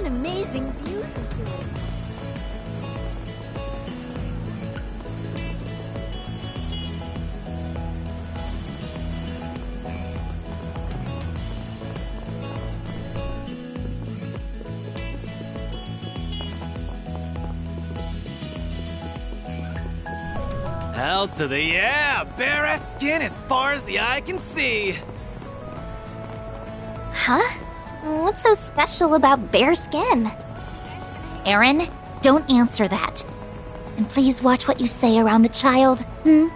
an amazing view this is. Hell to the yeah! Bare-ass skin as far as the eye can see! Huh? What's so special about bare skin? Aaron, don't answer that. And please watch what you say around the child, hmm?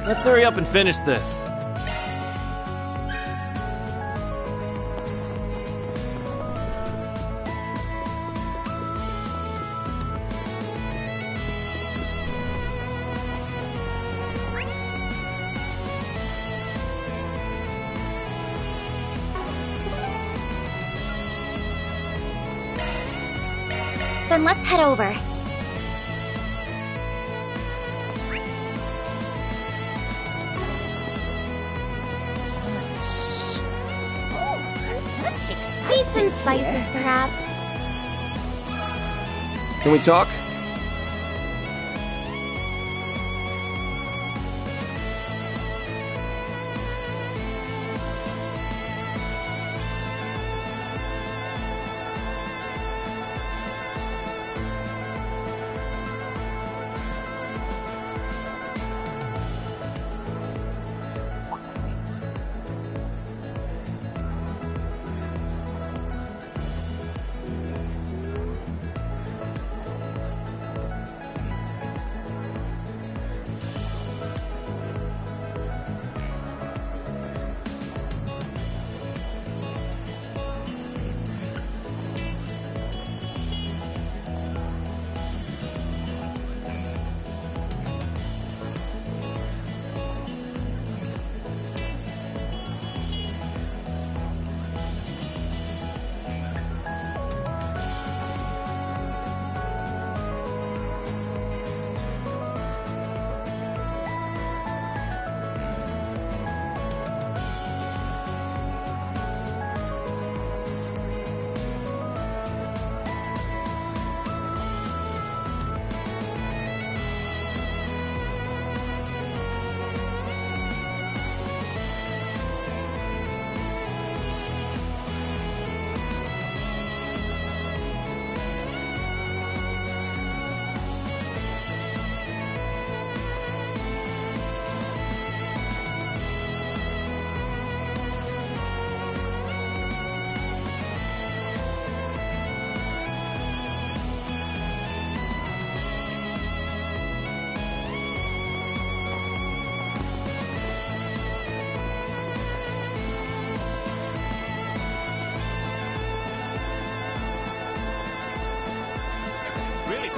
Let's hurry up and finish this. Then let's head over. Need some spices, perhaps? Can we talk?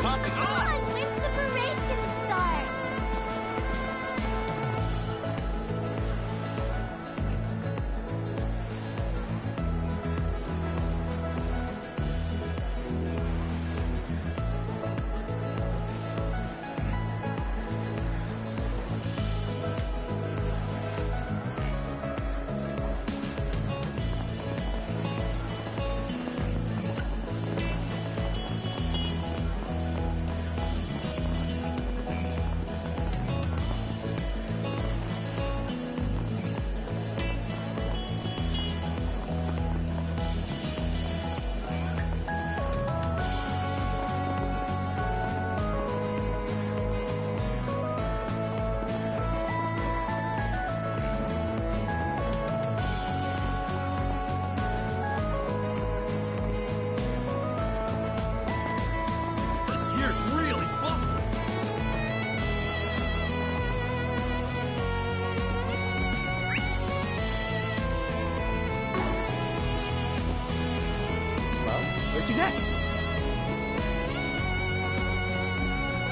Come on, when's the parade gonna start? Where'd you next?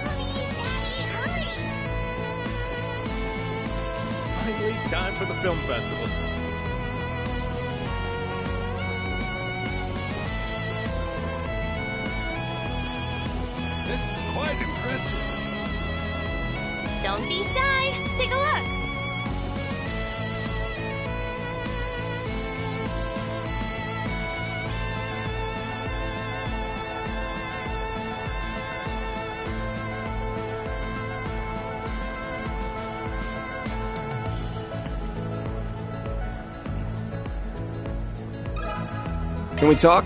Mommy, Daddy, hurry! Finally, time for the film festival. This is quite impressive. Don't be shy. Take a look. Can we talk?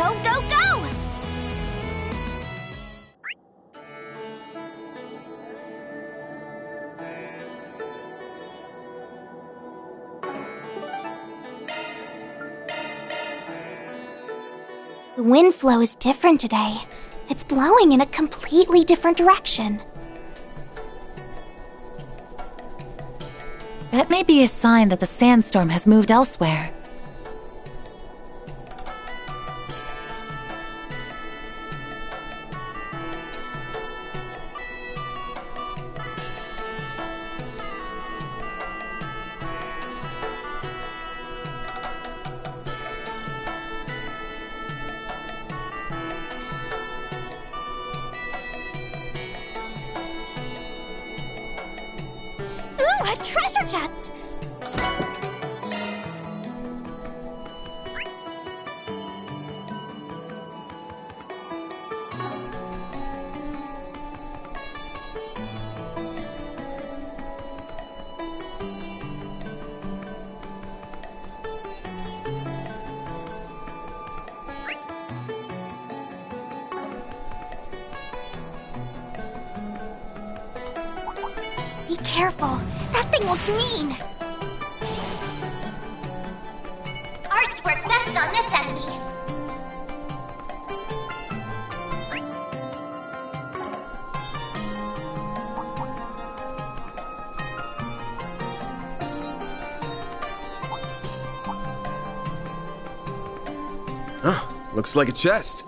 Go, go, go! The wind flow is different today. It's blowing in a completely different direction. That may be a sign that the sandstorm has moved elsewhere. Ooh, a treasure chest! Be careful. That thing looks mean. Arts work best on this enemy. Huh, looks like a chest.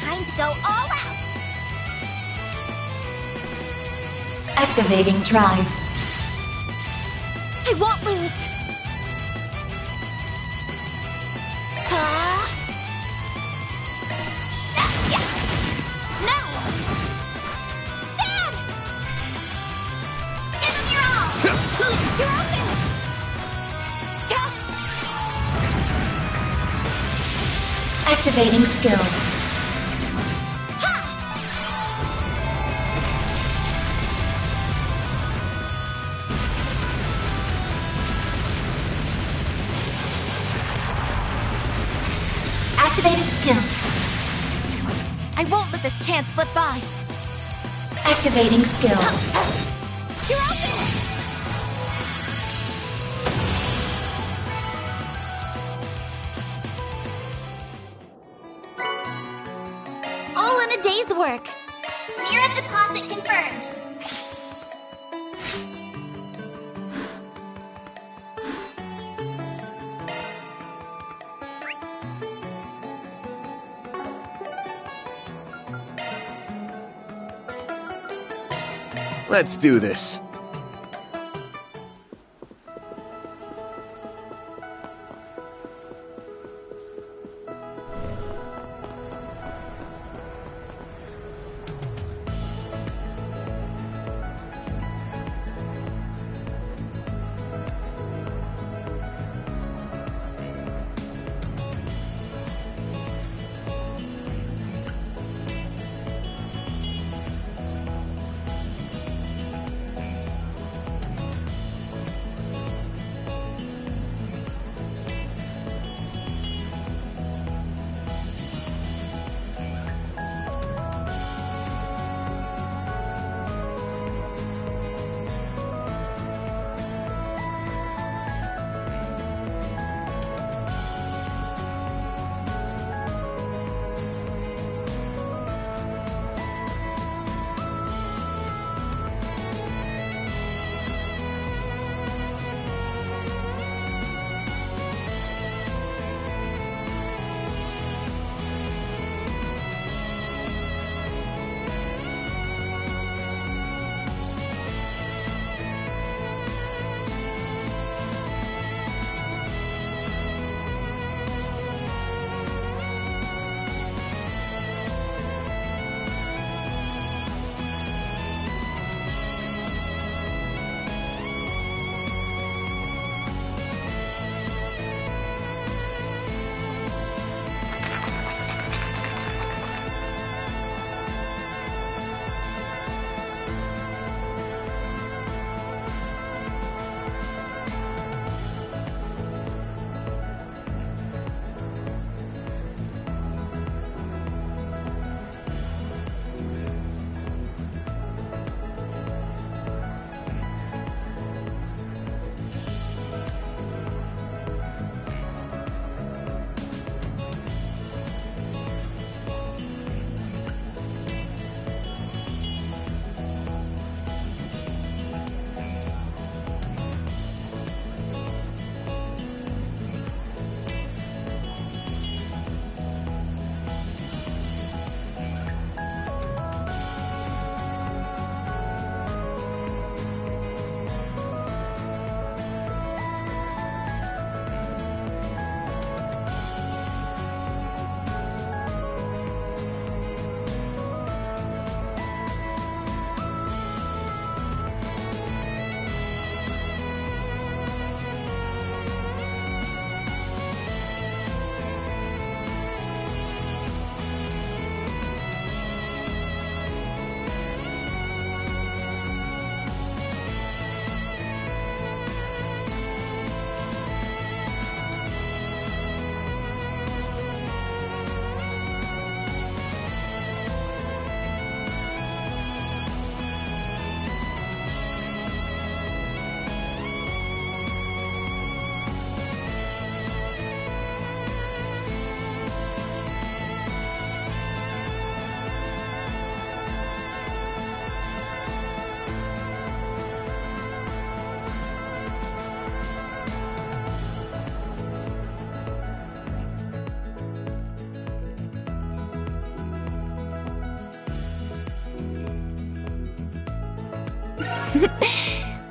Time to go all out! Activating drive. I won't lose! Ah! Yeah. No! Bad! Give them your all! You're open! Activating skill. Activating skill. I won't let this chance slip by. Activating skill. You're open! All in a day's work. Mira deposit confirmed. Let's do this.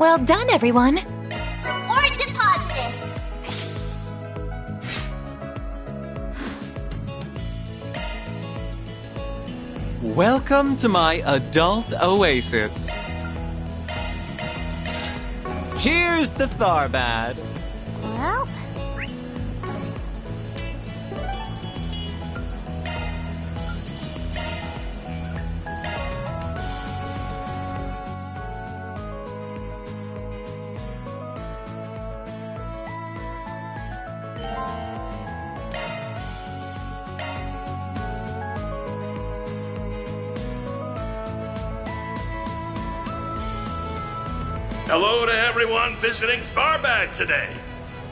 Well done, everyone. Reward deposited. Welcome to my adult oasis. Cheers to Tharbad. Well, Hello to everyone visiting Tharbad today.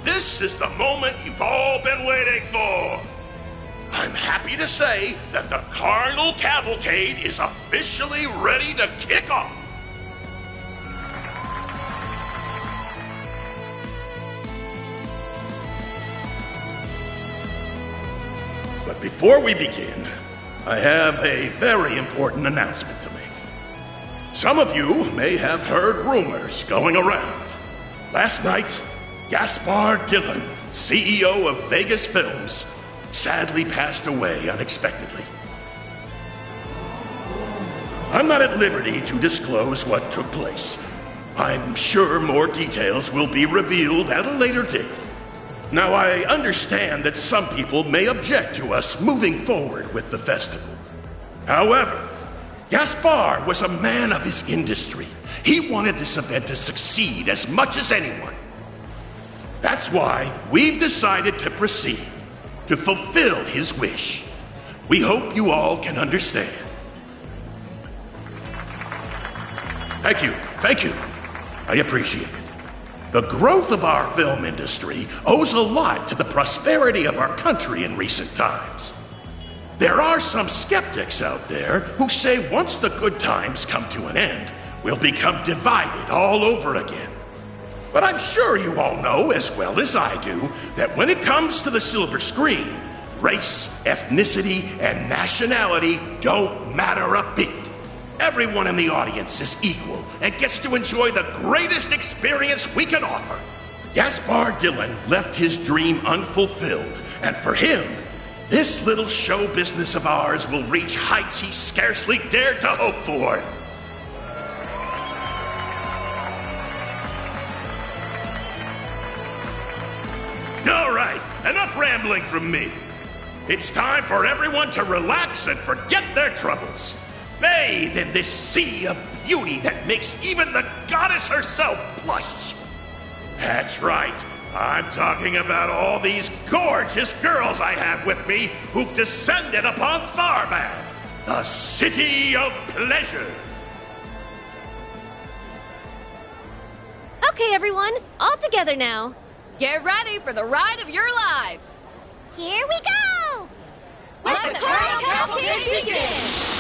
This is the moment you've all been waiting for. I'm happy to say that the Carnal Cavalcade is officially ready to kick off. But before we begin, I have a very important announcement to make. Some of you may have heard rumors going around. Last night, Gaspar Dillon, CEO of Vegas Films, sadly passed away unexpectedly. I'm not at liberty to disclose what took place. I'm sure more details will be revealed at a later date. Now, I understand that some people may object to us moving forward with the festival. However, Gaspar was a man of his industry. He wanted this event to succeed as much as anyone. That's why we've decided to proceed, to fulfill his wish. We hope you all can understand. Thank you. I appreciate it. The growth of our film industry owes a lot to the prosperity of our country in recent times. There are some skeptics out there who say once the good times come to an end, we'll become divided all over again. But I'm sure you all know as well as I do that when it comes to the silver screen, race, ethnicity, and nationality don't matter a bit. Everyone in the audience is equal and gets to enjoy the greatest experience we can offer. Gaspar Dillon left his dream unfulfilled, and for him, this little show business of ours will reach heights he scarcely dared to hope for. All right, enough rambling from me. It's time for everyone to relax and forget their troubles. Bathe in this sea of beauty that makes even the goddess herself blush. That's right. I'm talking about all these gorgeous girls I have with me who've descended upon Tharbad, the city of pleasure. Okay, everyone, all together now. Get ready for the ride of your lives. Here we go! Let the Carnival Cavalcade begin!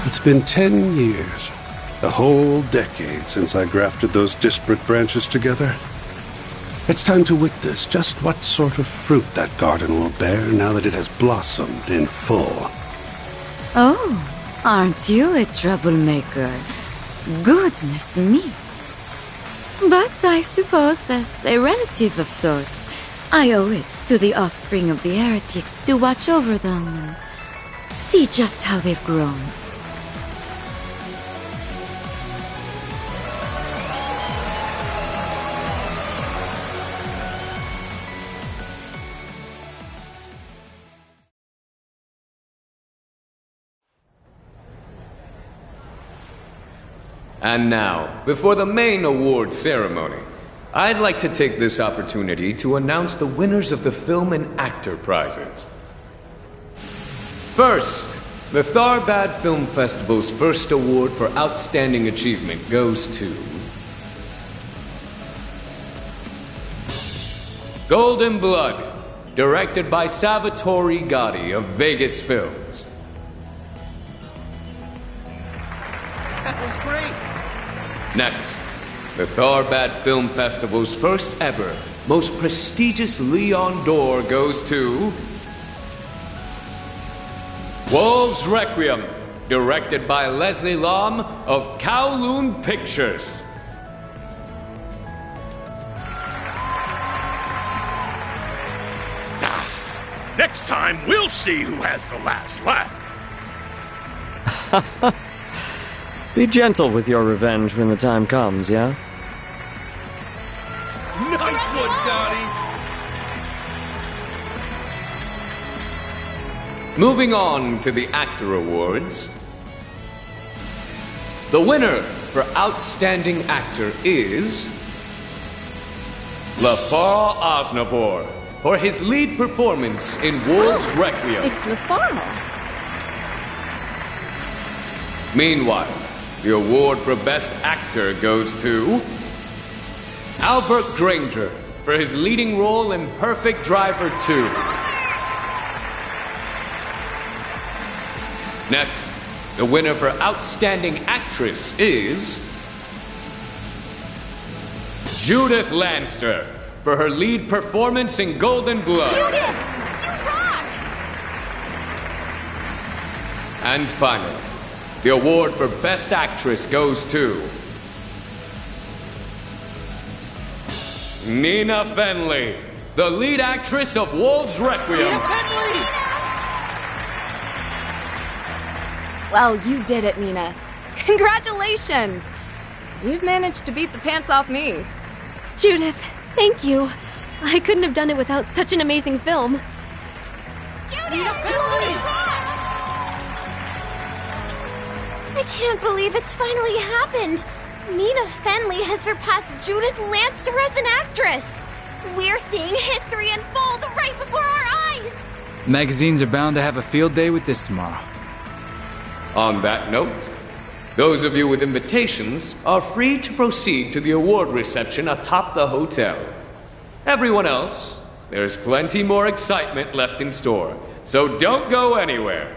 It's been 10 years, a whole decade since I grafted those disparate branches together. It's time to witness just what sort of fruit that garden will bear now that it has blossomed in full. Oh, aren't you a troublemaker? Goodness me. But I suppose as a relative of sorts, I owe it to the offspring of the heretics to watch over them and see just how they've grown. And now, before the main award ceremony, I'd like to take this opportunity to announce the winners of the Film and Actor prizes. First, the Tharbad Film Festival's first award for Outstanding Achievement goes to Golden Blood, directed by Salvatore Gotti of Vegas Films. That was great. Next, the Tharbad Film Festival's first ever, most prestigious Leon d'Or goes to Wolves Requiem, directed by Leslie Lam of Kowloon Pictures. Next time, we'll see who has the last laugh. Be gentle with your revenge when the time comes, yeah? Nice one, Dottie. Moving on to the Actor Awards. The winner for Outstanding Actor is LaFar Osnavor for his lead performance in Wolves Requiem. It's LaFaro. Meanwhile, the award for Best Actor goes to Albert Granger for his leading role in Perfect Driver 2. Next, the winner for Outstanding Actress is Judith Lanster for her lead performance in Golden Blood. Judith! You rock! And finally, the award for Best Actress goes to Nina Fenley, the lead actress of Wolves Requiem. Well, you did it, Nina. Congratulations! You've managed to beat the pants off me. Judith, thank you. I couldn't have done it without such an amazing film. I can't believe it's finally happened. Nina Fenley has surpassed Judith Lanster as an actress. We're seeing history unfold right before our eyes. Magazines are bound to have a field day with this tomorrow. On that note, those of you with invitations are free to proceed to the award reception atop the hotel. Everyone else, there's plenty more excitement left in store, so don't go anywhere.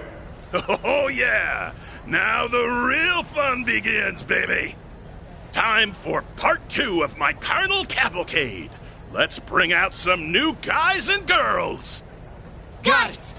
Oh, yeah! Now the real fun begins, baby! Time for part 2 of my carnal cavalcade. Let's bring out some new guys and girls! Got it!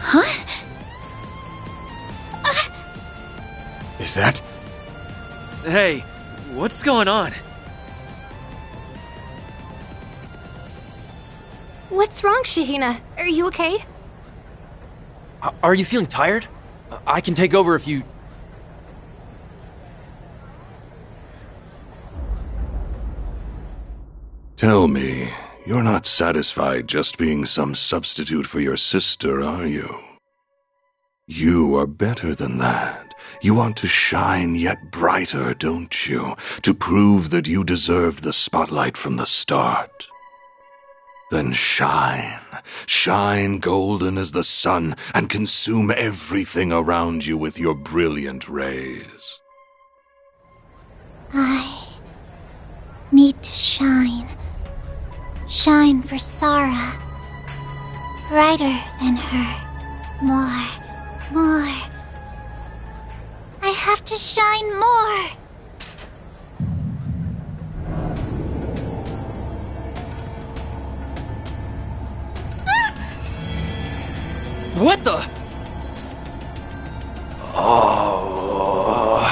Huh? Is that? Hey, what's going on? What's wrong, Shahina? Are you okay? Are you feeling tired? I can take over if you... Tell me, you're not satisfied just being some substitute for your sister, are you? You are better than that. You want to shine yet brighter, don't you? To prove that you deserved the spotlight from the start. Then shine. Shine golden as the sun and consume everything around you with your brilliant rays. I need to shine. Shine for Sarah. Brighter than her. More. I have to shine more. What the? Oh.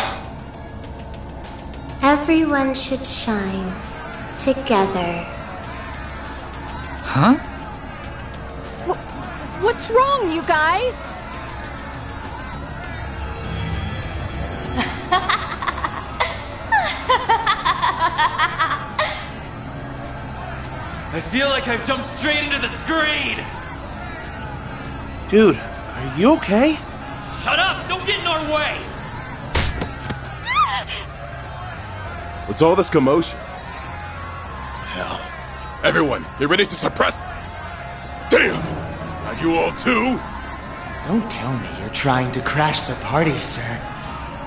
Everyone should shine together. Huh? What's wrong, you guys? I feel like I've jumped straight into the screen! Dude, are you okay? Shut up! Don't get in our way! What's all this commotion? Hell. Everyone, get ready to suppress... Damn! Are you all too? Don't tell me you're trying to crash the party, sir.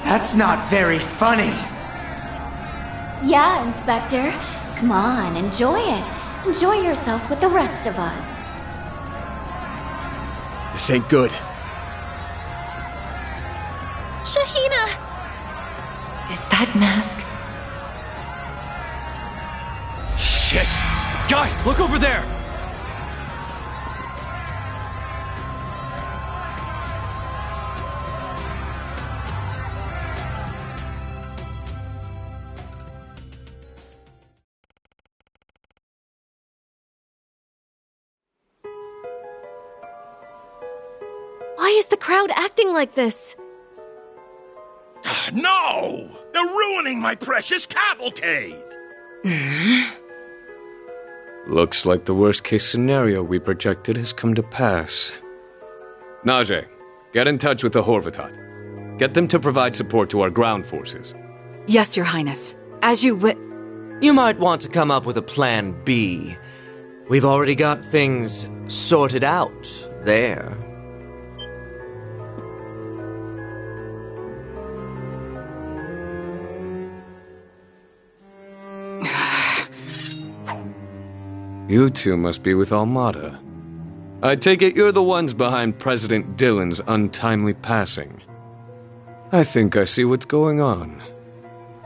That's not very funny. Yeah, Inspector. Come on, enjoy it. Enjoy yourself with the rest of us. This ain't good. Shahina! Is that mask? Shit! Guys, look over there! Why is the crowd acting like this? No! They're ruining my precious cavalcade! Looks like the worst-case scenario we projected has come to pass. Najee, get in touch with the Horvatot. Get them to provide support to our ground forces. Yes, Your Highness. As you You might want to come up with a plan B. We've already got things sorted out there. You two must be with Almada. I take it you're the ones behind President Dillon's untimely passing. I think I see what's going on.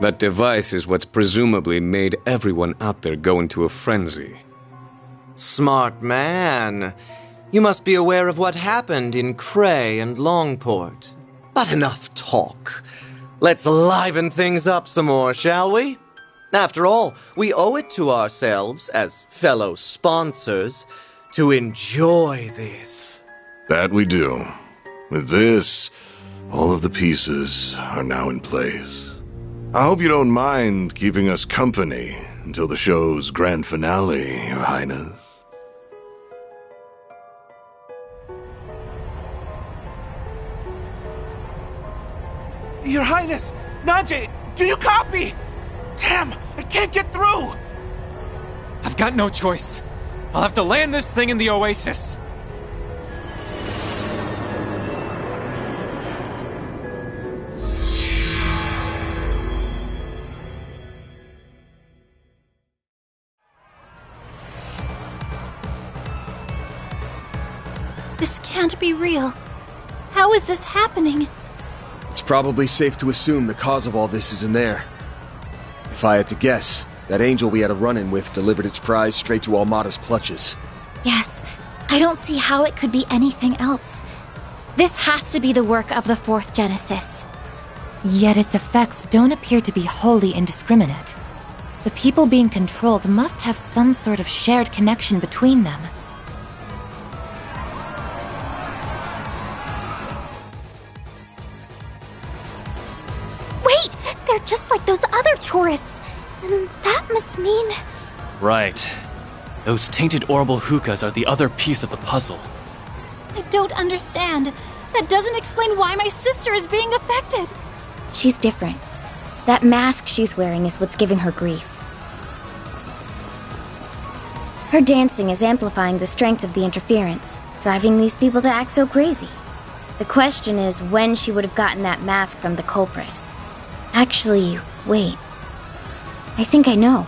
That device is what's presumably made everyone out there go into a frenzy. Smart man. You must be aware of what happened in Cray and Longport. But enough talk. Let's liven things up some more, shall we? After all, we owe it to ourselves, as fellow sponsors, to enjoy this. That we do. With this, all of the pieces are now in place. I hope you don't mind keeping us company until the show's grand finale, Your Highness. Your Highness! Najee, do you copy? Damn, I can't get through! I've got no choice. I'll have to land this thing in the Oasis. This can't be real. How is this happening? It's probably safe to assume the cause of all this is in there. If I had to guess, that angel we had a run-in with delivered its prize straight to Almada's clutches. Yes, I don't see how it could be anything else. This has to be the work of the fourth Genesis. Yet its effects don't appear to be wholly indiscriminate. The people being controlled must have some sort of shared connection between them. Wait! They're just like those other tourists. And that must mean... Right. Those tainted orbital hookahs are the other piece of the puzzle. I don't understand. That doesn't explain why my sister is being affected. She's different. That mask she's wearing is what's giving her grief. Her dancing is amplifying the strength of the interference, driving these people to act so crazy. The question is when she would have gotten that mask from the culprit. Actually, wait. I think I know.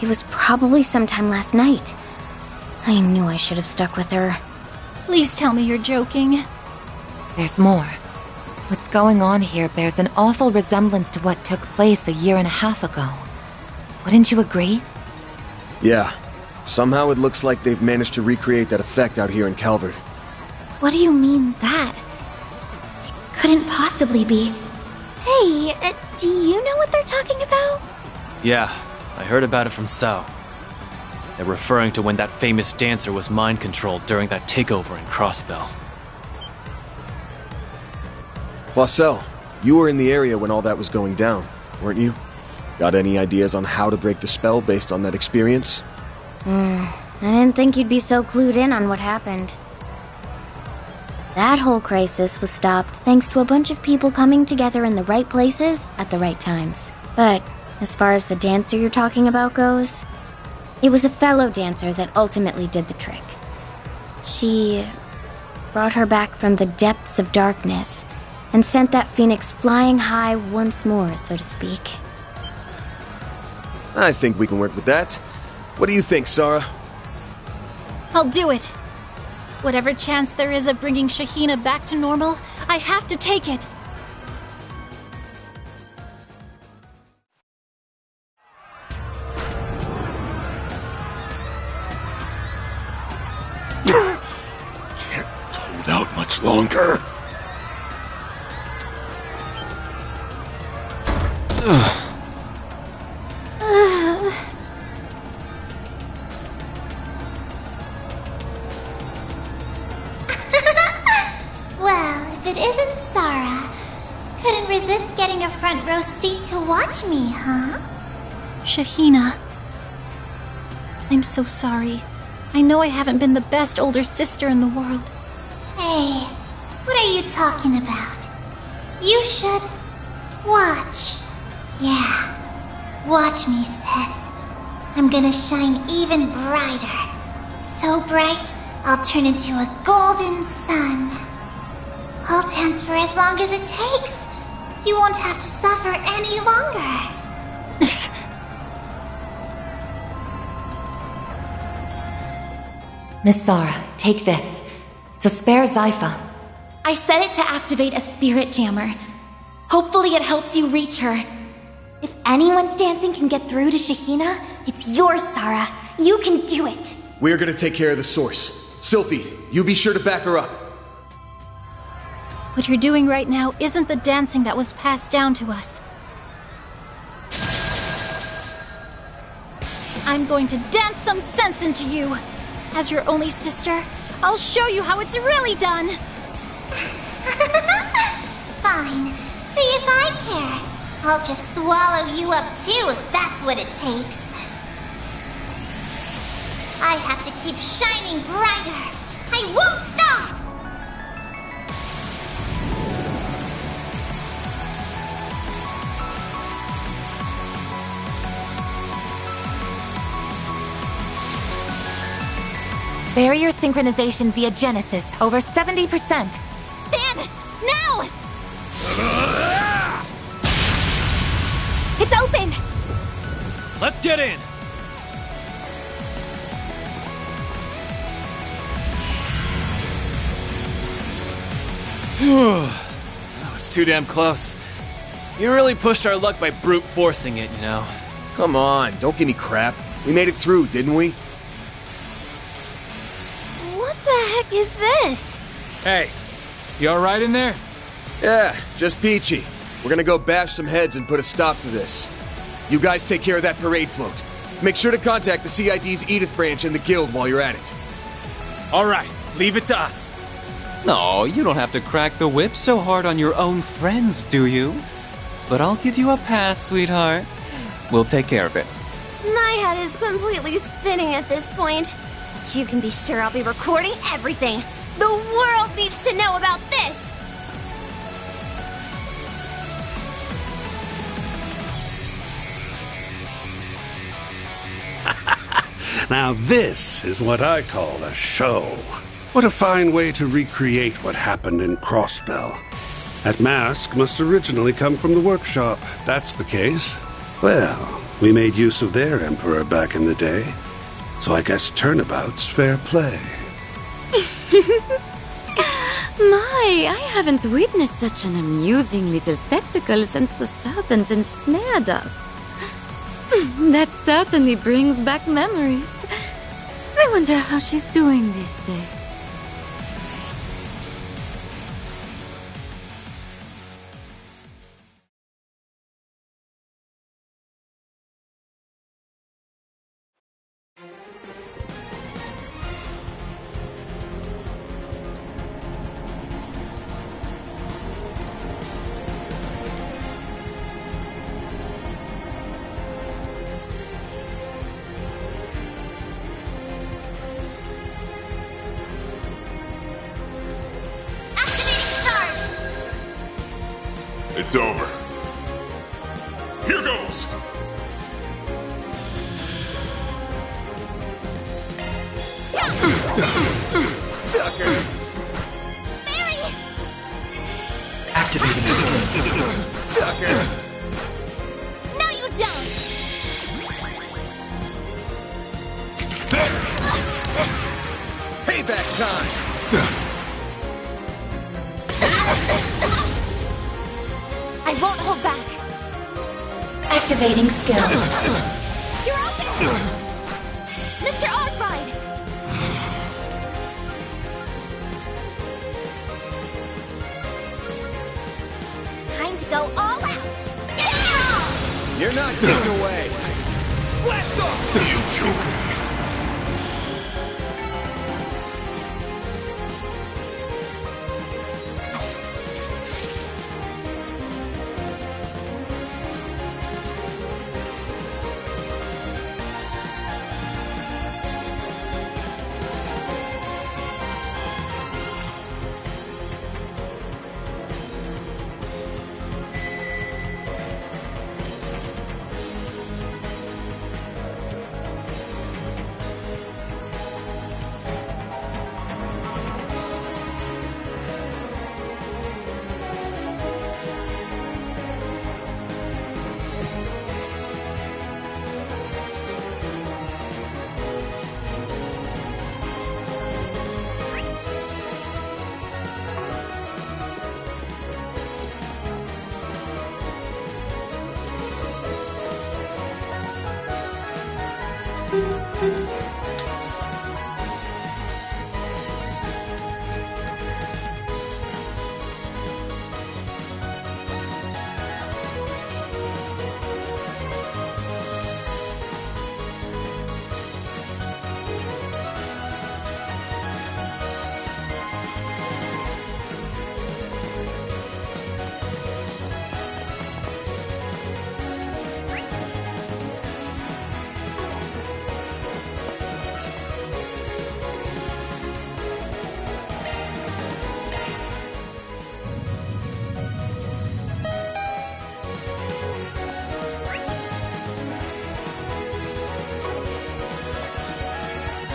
It was probably sometime last night. I knew I should have stuck with her. Please tell me you're joking. There's more. What's going on here bears an awful resemblance to what took place a year and a half ago. Wouldn't you agree? Yeah. Somehow it looks like they've managed to recreate that effect out here in Calvert. What do you mean, that? It couldn't possibly be. Hey, do you know what they're talking about? Yeah, I heard about it from Sao. They're referring to when that famous dancer was mind-controlled during that takeover in Crossbell. Clausel, you were in the area when all that was going down, weren't you? Got any ideas on how to break the spell based on that experience? I didn't think you'd be so clued in on what happened. That whole crisis was stopped thanks to a bunch of people coming together in the right places at the right times. But as far as the dancer you're talking about goes, it was a fellow dancer that ultimately did the trick. She brought her back from the depths of darkness and sent that phoenix flying high once more, so to speak. I think we can work with that. What do you think, Sarah? I'll do it. Whatever chance there is of bringing Shahina back to normal, I have to take it. Can't hold out much longer. Well, if it isn't Sarah, couldn't resist getting a front row seat to watch me, huh? Shahina. I'm so sorry. I know I haven't been the best older sister in the world. Hey, what are you talking about? You should watch. Yeah, watch me, sis. I'm gonna shine even brighter. So bright, I'll turn into a golden sun. I'll dance for as long as it takes. You won't have to suffer any longer. Miss Sarah, take this. It's a spare Zypha. I set it to activate a spirit jammer. Hopefully it helps you reach her. If anyone's dancing can get through to Shahina, it's yours, Sarah. You can do it. We're gonna take care of the source. Sylphie, you be sure to back her up. What you're doing right now isn't the dancing that was passed down to us. I'm going to dance some sense into you. As your only sister, I'll show you how it's really done. Fine. See if I care. I'll just swallow you up too if that's what it takes. I have to keep shining brighter. I won't stop! Barrier synchronization via Genesis, over 70%. Fan! Now! It's open! Let's get in! Phew. That was too damn close. You really pushed our luck by brute forcing it, you know. Come on, don't give me crap. We made it through, didn't we? What the heck is this? Hey, You alright in there? Yeah, just peachy. We're gonna go bash some heads and put a stop to this. You guys take care of that parade float. Make sure to contact the CID's Edith branch and the guild while you're at it. Alright, leave it to us. No, you don't have to crack the whip so hard on your own friends, do you? But I'll give you a pass, sweetheart. We'll take care of it. My head is completely spinning at this point. But you can be sure I'll be recording everything. The world needs to know about this! Now this is what I call a show. What a fine way to recreate what happened in Crossbell. That mask must originally come from the workshop. That's the case. Well, we made use of their emperor back in the day. So I guess turnabout's fair play. My, I haven't witnessed such an amusing little spectacle since the serpent ensnared us. That certainly brings back memories. I wonder how she's doing these days. It's over. Here goes! Sucker! Barry! Activating skill. Sucker! No, you don't! Payback time! I won't hold back. Activating skill. You're open! Mr. Oddride! Time to go all out! You're not getting away! Blast off! You joker!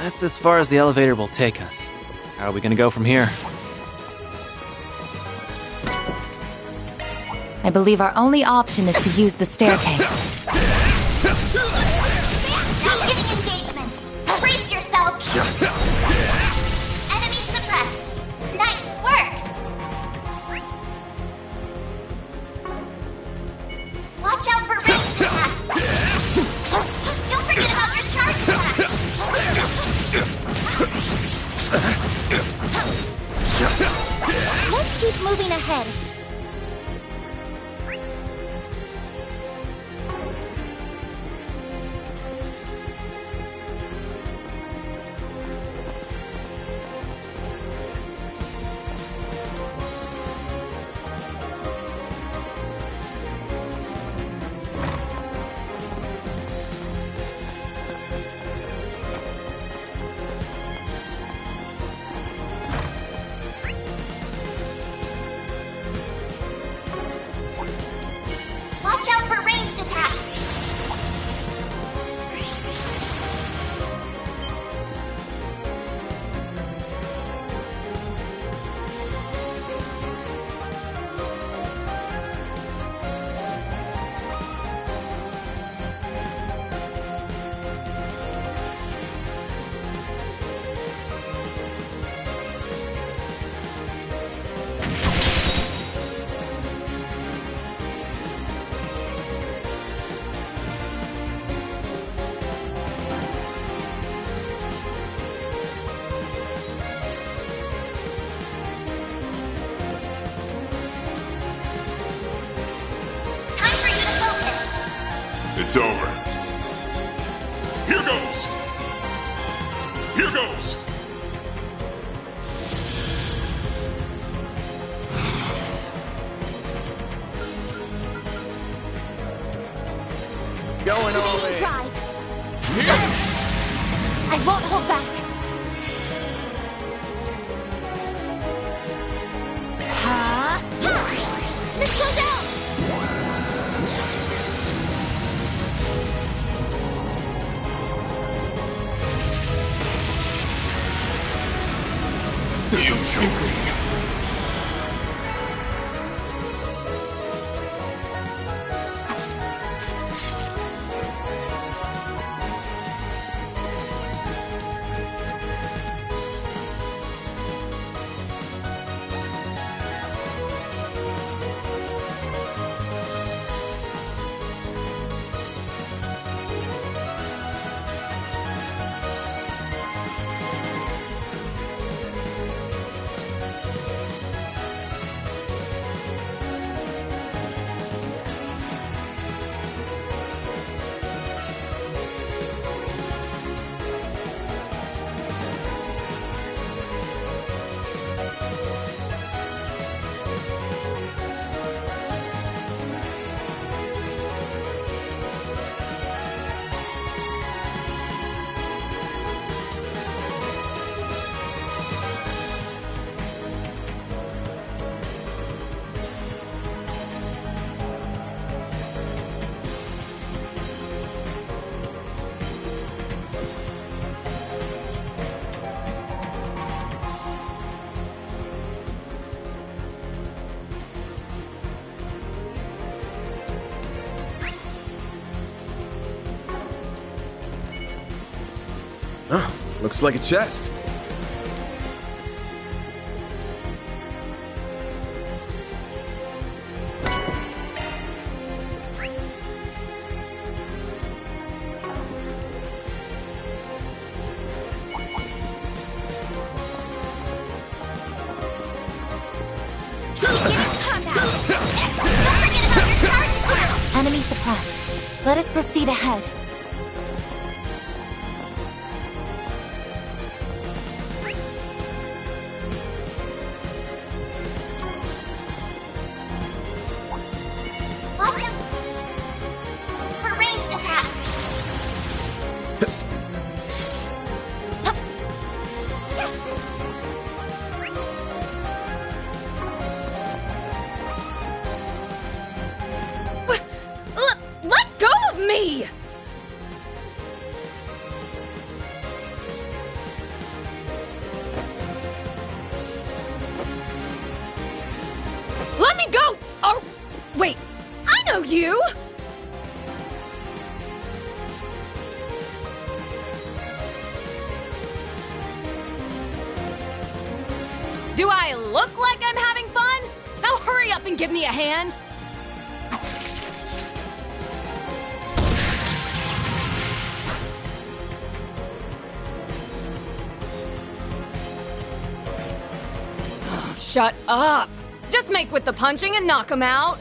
That's as far as the elevator will take us. How are we gonna go from here? I believe our only option is to use the staircase. Now getting engagement. Brace yourself. Enemy suppressed. Nice work. Watch out for ranged attacks. Don't forget about your charge attacks. Let's moving ahead. Watch out for ranged attacks! It's over. Here goes! Here goes! Going all in. Drive. I won't hold back. Ha! Ha! Let's go down! You joking? Oh, looks like a chest. Enemy suppressed. Let us proceed ahead. Watch out for ranged attacks. Let go of me! Let me go! Oh, wait. I know you! Do I look like I'm having fun? Now hurry up and give me a hand! Shut up! Just make with the punching and knock him out.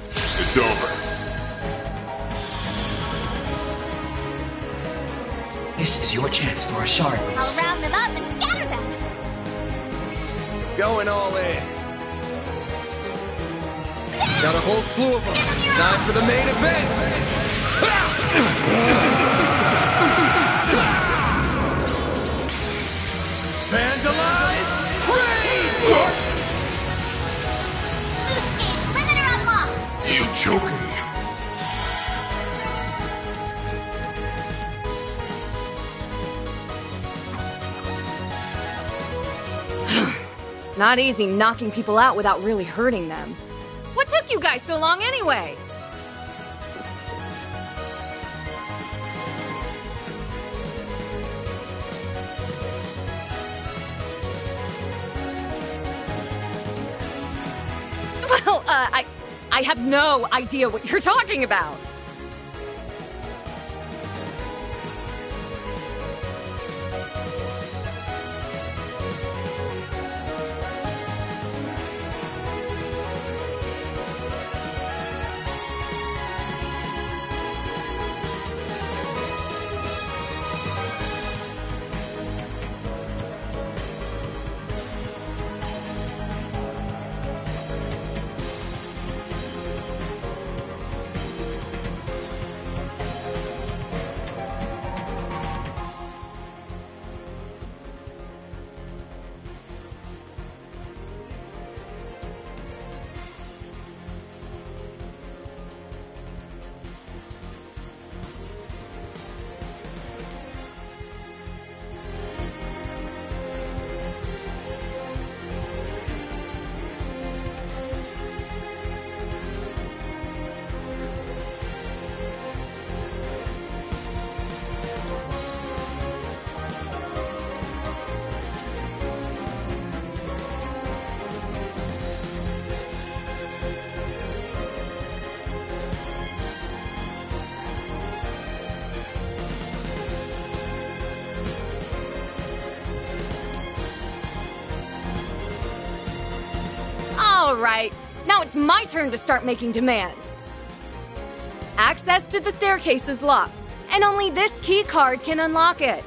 It's over. This is your chance for a shard boost. I'll round them up and scatter them. Going all in. Got a whole slew of them. Time for the main event. Vandalize! Rage! Boost gauge limiter unlocked. You choking. Not easy knocking people out without really hurting them. What took you guys so long anyway? Well, I have no idea what you're talking about. All right, now it's my turn to start making demands. Access to the staircase is locked, and only this key card can unlock it.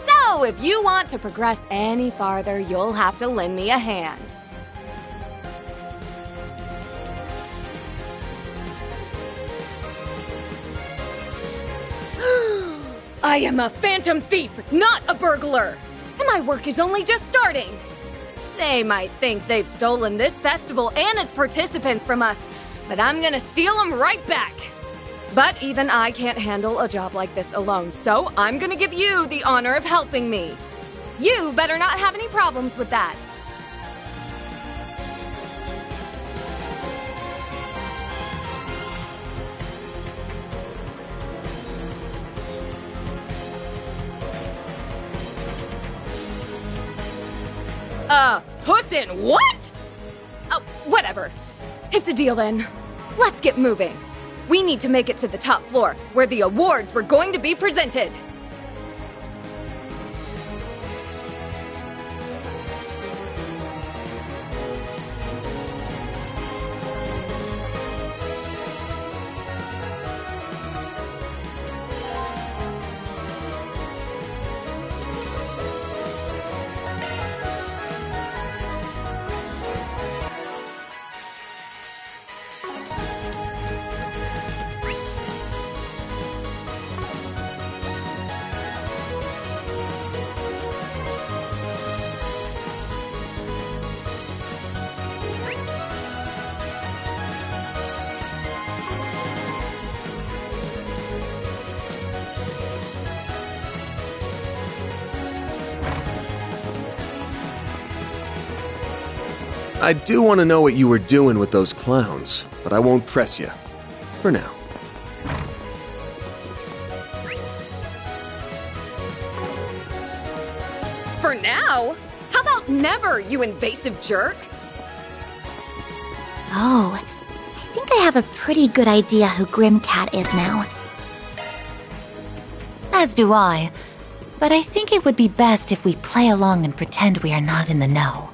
So, if you want to progress any farther, you'll have to lend me a hand. I am a phantom thief, not a burglar! And my work is only just starting! They might think they've stolen this festival and its participants from us, but I'm gonna steal them right back! But even I can't handle a job like this alone, so I'm gonna give you the honor of helping me. You better not have any problems with that. Puss in what? Oh, whatever. It's a deal then. Let's get moving. We need to make it to the top floor, where the awards were going to be presented. I do want to know what you were doing with those clowns, but I won't press you. For now. For now? How about never, you invasive jerk? Oh, I think I have a pretty good idea who Grimcat is now. As do I. But I think it would be best if we play along and pretend we are not in the know.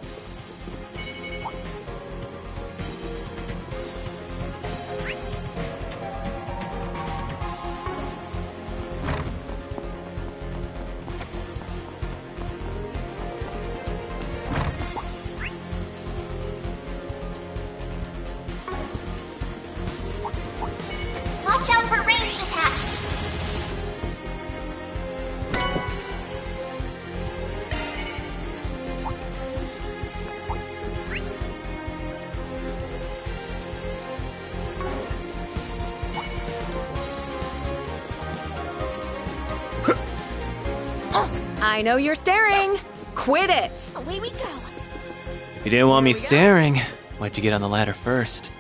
I know you're staring. Quit it. Away we go. If you didn't want me staring, why'd you get on the ladder first?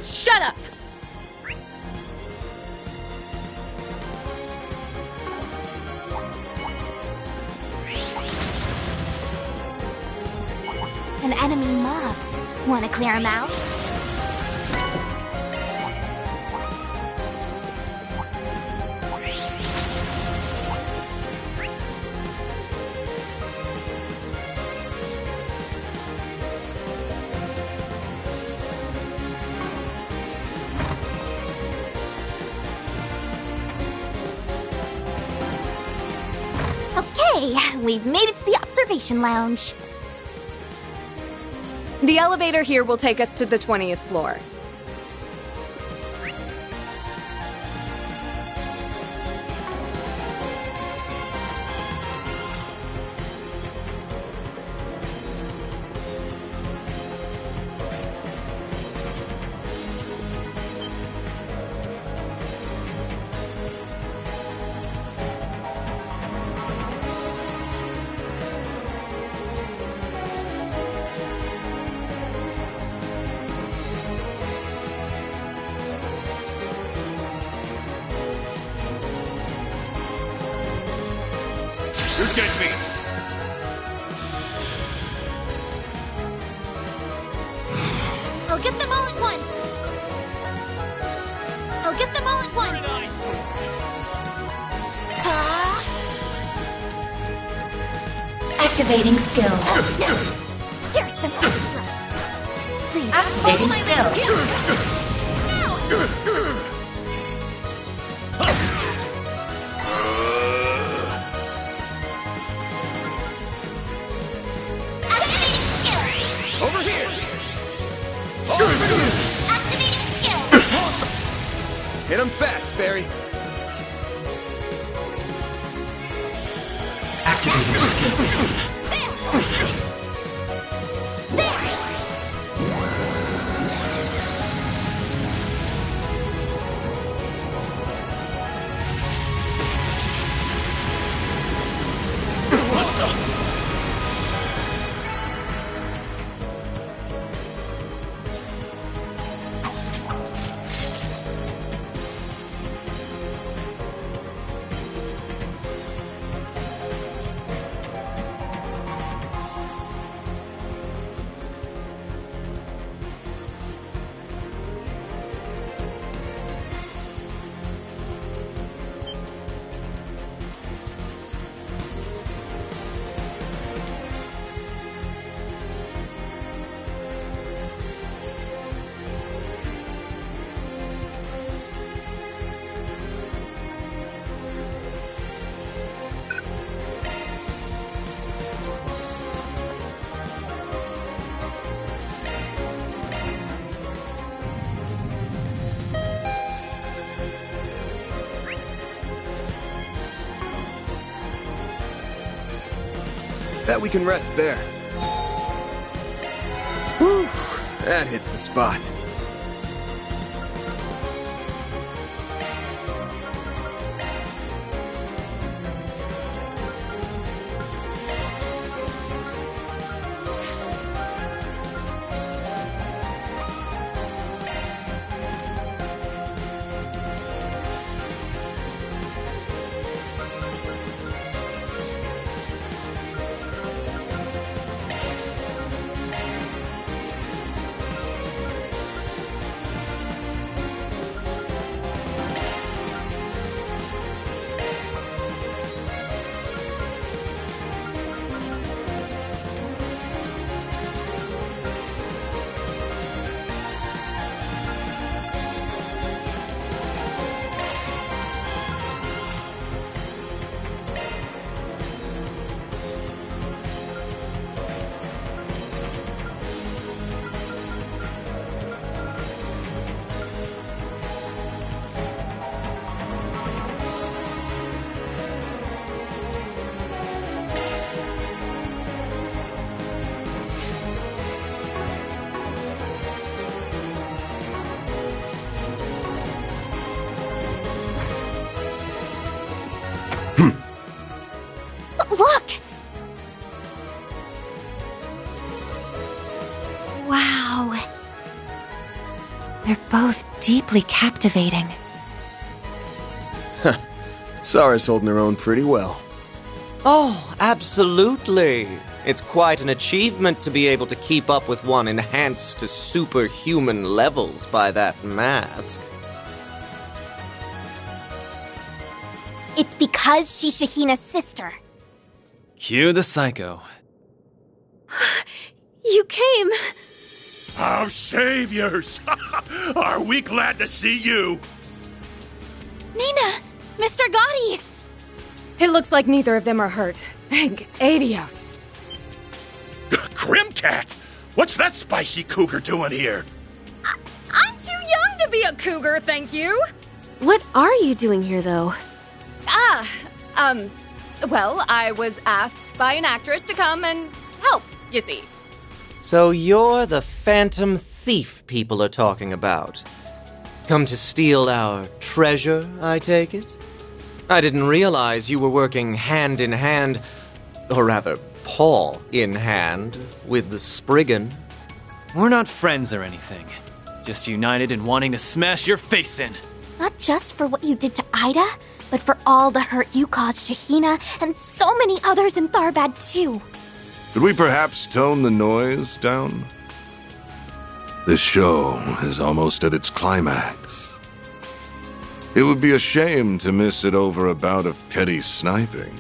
Shut up. An enemy mob. Want to clear him out? Okay, we've made it to the observation lounge. The elevator here will take us to the 20th floor. You take me. I'll get them all at once. I'll get them all at once. Activating skill. Here's some extra. Please. Activating skill. Activating skill. Over here. Activating skill. Hit him fast, Fairy. Activating skill. Bet we can rest there. Whew, that hits the spot. deeply captivating. Sara's holding her own pretty well. Oh, absolutely. It's quite an achievement to be able to keep up with one enhanced to superhuman levels by that mask. It's because she's Shahina's sister. Cue the psycho. You came! Our saviors! Are we glad to see you? Nina! Mr. Gotti! It looks like neither of them are hurt. Thank Adios. Grimcat! What's that spicy cougar doing here? I'm too young to be a cougar, thank you. What are you doing here, though? Well, I was asked by an actress to come and help, you see. So you're the phantom thief people are talking about. Come to steal our treasure, I take it? I didn't realize you were working hand in hand, or rather, paw in hand, with the Spriggan. We're not friends or anything. Just united in wanting to smash your face in. Not just for what you did to Ida, but for all the hurt you caused Shahina and so many others in Tharbad too. Could we perhaps tone the noise down? This show is almost at its climax. It would be a shame to miss it over a bout of petty sniping.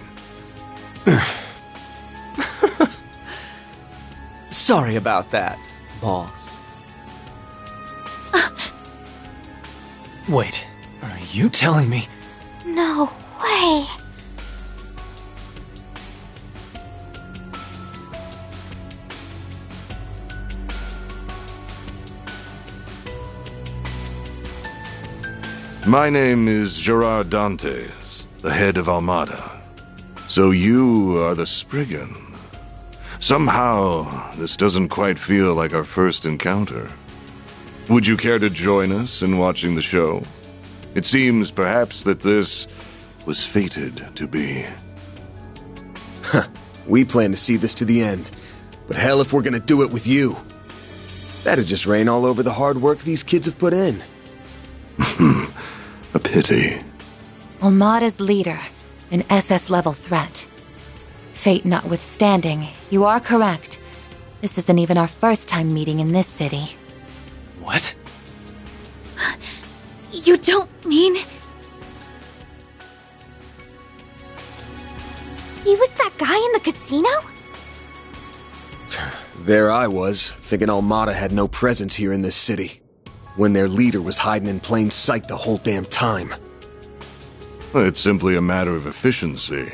Sorry about that, boss. Wait, are you telling me? No way. My name is Gerard Dantes, the head of Almada. So you are the Spriggan. Somehow, this doesn't quite feel like our first encounter. Would you care to join us in watching the show? It seems perhaps that this was fated to be. We plan to see this to the end. But hell if we're gonna do it with you. That'd just rain all over the hard work these kids have put in. A pity. Almada's leader, an SS-level threat. Fate notwithstanding, you are correct. This isn't even our first time meeting in this city. What? You don't mean... He was that guy in the casino? There I was, thinking Almada had no presence here in this city, when their leader was hiding in plain sight the whole damn time. It's simply a matter of efficiency.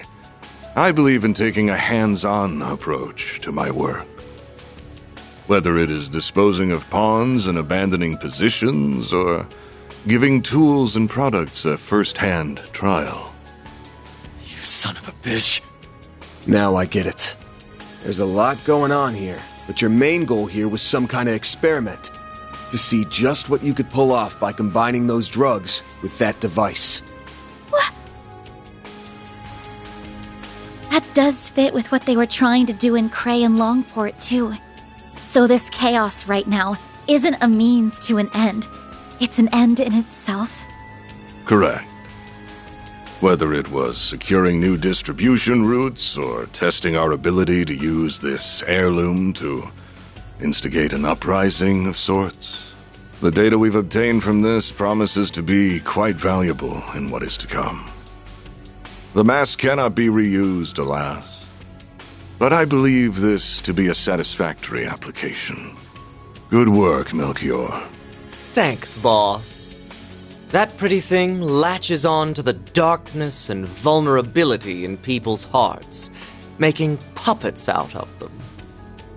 I believe in taking a hands-on approach to my work. Whether it is disposing of pawns and abandoning positions, or giving tools and products a first-hand trial. You son of a bitch. Now I get it. There's a lot going on here, but your main goal here was some kind of experiment. To see just what you could pull off by combining those drugs with that device. What? That does fit with what they were trying to do in Cray and Longport, too. So this chaos right now isn't a means to an end. It's an end in itself. Correct. Whether it was securing new distribution routes or testing our ability to use this heirloom to instigate an uprising of sorts, the data we've obtained from this promises to be quite valuable in what is to come. The mask cannot be reused, alas, but I believe this to be a satisfactory application. Good work, Melchior. Thanks, boss. That pretty thing latches on to the darkness and vulnerability in people's hearts, making puppets out of them.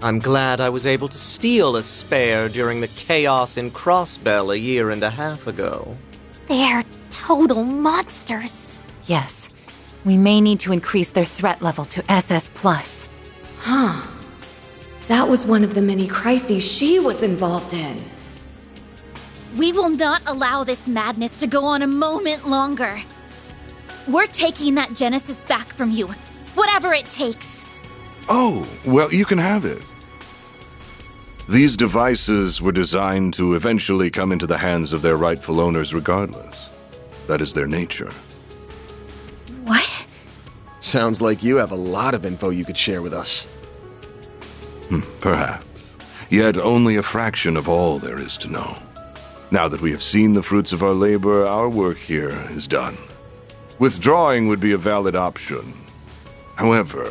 I'm glad I was able to steal a spare during the chaos in Crossbell 1.5 years ago. They're total monsters. Yes, we may need to increase their threat level to SS+. Huh. That was one of the many crises she was involved in. We will not allow this madness to go on a moment longer. We're taking that Genesis back from you, whatever it takes. Oh, well, you can have it. These devices were designed to eventually come into the hands of their rightful owners regardless. That is their nature. What? Sounds like you have a lot of info you could share with us. Perhaps. Yet only a fraction of all there is to know. Now that we have seen the fruits of our labor, our work here is done. Withdrawing would be a valid option. However...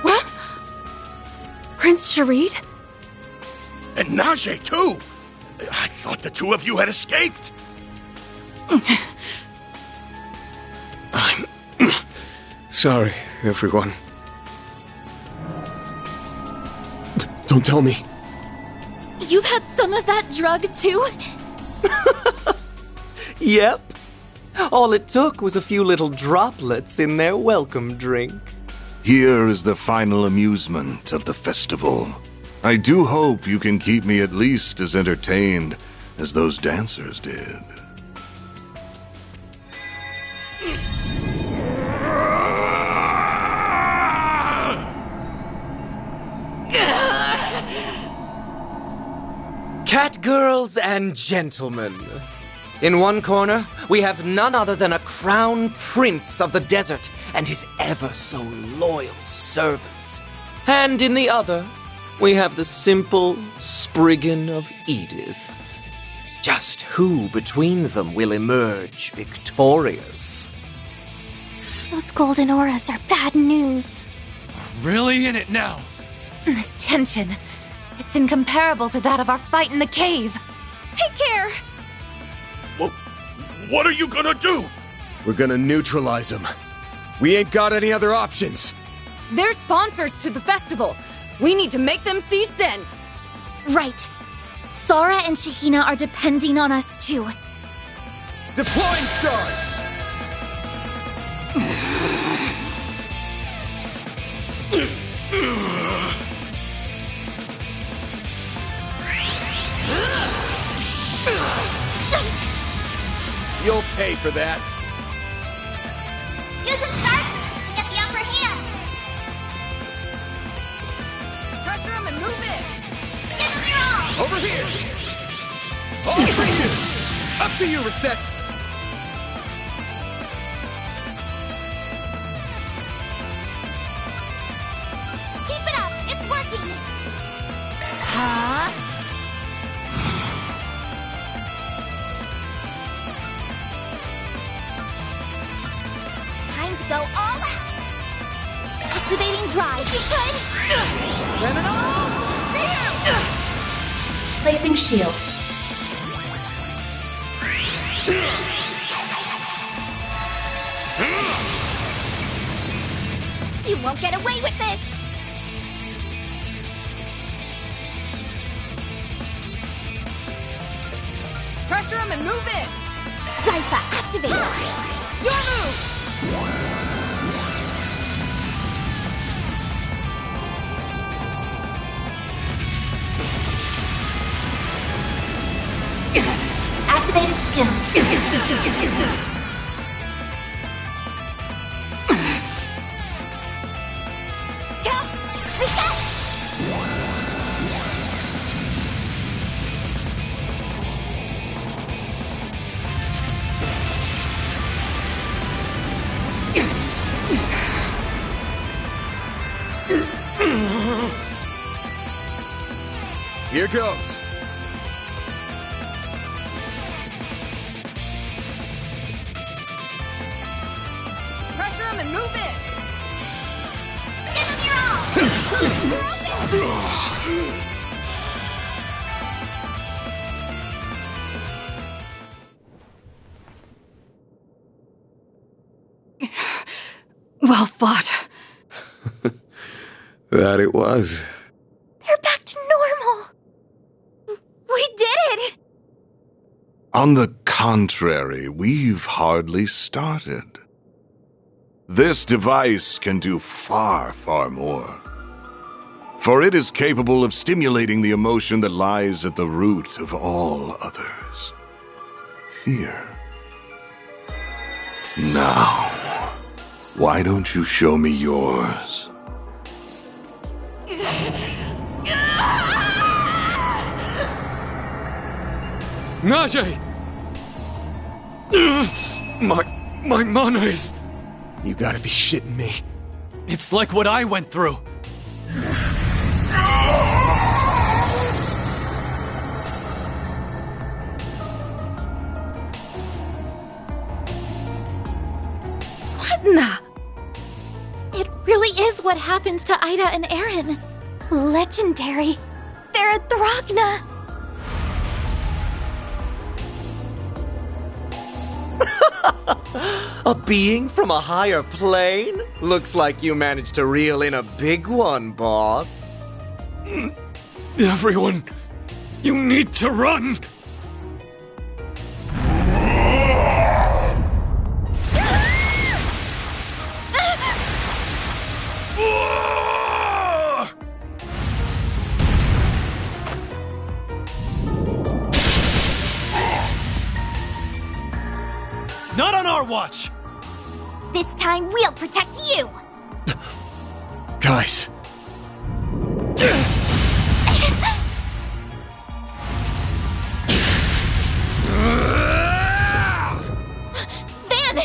What? Prince Sharid? And Najee, too! I thought the two of you had escaped! I'm... sorry, everyone. Don't tell me. You've had some of that drug, too? Yep. All it took was a few little droplets in their welcome drink. Here is the final amusement of the festival. I do hope you can keep me at least as entertained as those dancers did. Catgirls and gentlemen. In one corner, we have none other than a crown prince of the desert and his ever-so-loyal servants. And in the other, we have the simple Spriggan of Edith. Just who between them will emerge victorious? Those golden auras are bad news. Really in it now. This tension, it's incomparable to that of our fight in the cave. Take care! Well, what are you gonna do? We're gonna neutralize them. We ain't got any other options. They're sponsors to the festival. We need to make them see sense. Right. Sora and Shahina are depending on us, too. Deploying shards! You'll pay for that. Use a shark to get the upper hand. Pressure him and move in. Give him your all. Over here! All for you! Up to you, Reset! Keep it up. It's working. Huh? Time to go all out. Activating drive. You could. Criminal! Placing shield. You won't get away with this. Pressure him and move in. Zypha, activate. Your move. Activated skill. Jump. Reset. Here goes. Pressure him and move in. Give him your all. Well fought. That it was. They're back to normal. We did it! On the contrary, we've hardly started. This device can do far, far more. For it is capable of stimulating the emotion that lies at the root of all others. Fear. Now, Why don't you show me yours? Najee! My manners! You gotta be shitting me. It's like what I went through. What in the... It really is what happens to Ida and Aaron. Legendary. Verathragna. A being from a higher plane? Looks like you managed to reel in a big one, boss. Everyone, you need to run! Not on our watch! This time we'll protect you! Guys. Van!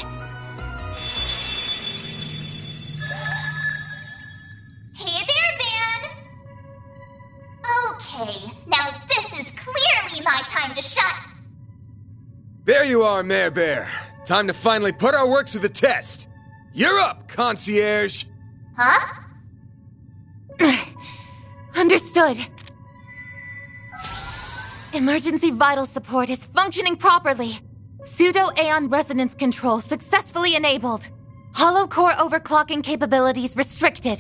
Hey there, Van! Okay, now this is clearly my time to shine. There you are, Mare Bear. Time to finally put our work to the test. You're up, concierge. Huh? Understood. Emergency vital support is functioning properly. Pseudo-Aeon resonance control successfully enabled. Hollow core overclocking capabilities restricted.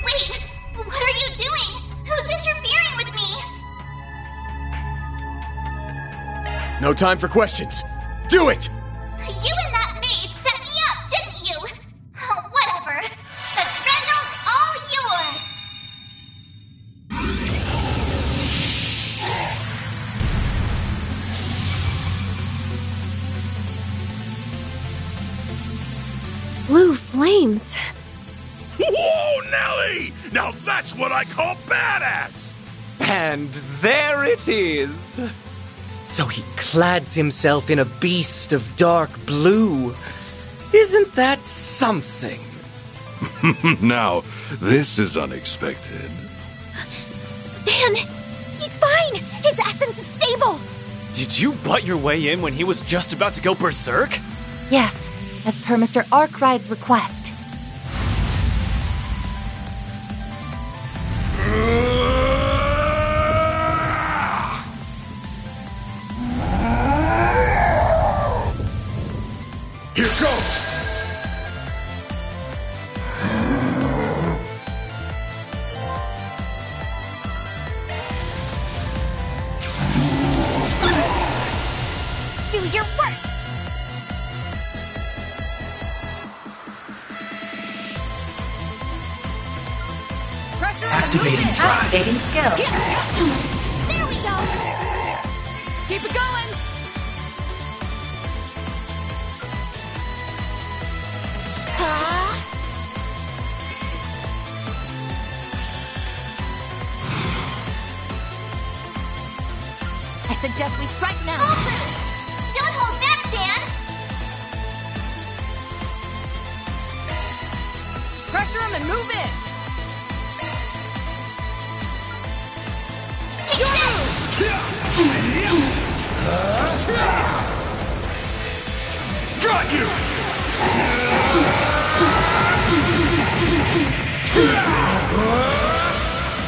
Wait, what are you doing? Who's interfering with me? No time for questions. Do it! You and that maid set me up, didn't you? Whatever. The Dreadnought's all yours! Blue flames. Whoa, Nelly! Now that's what I call badass! And there it is. So he clads himself in a beast of dark blue. Isn't that something? Now, this is unexpected. Van! He's fine! His essence is stable! Did you butt your way in when he was just about to go berserk? Yes, as per Mr. Arkride's request. Here goes! Do your worst! Pressure Activating drive. Activating skill. There we go! Keep it going! I suggest we strike now. Full boost! Don't hold back, Dan! Pressure him and move in! Take this! Got you!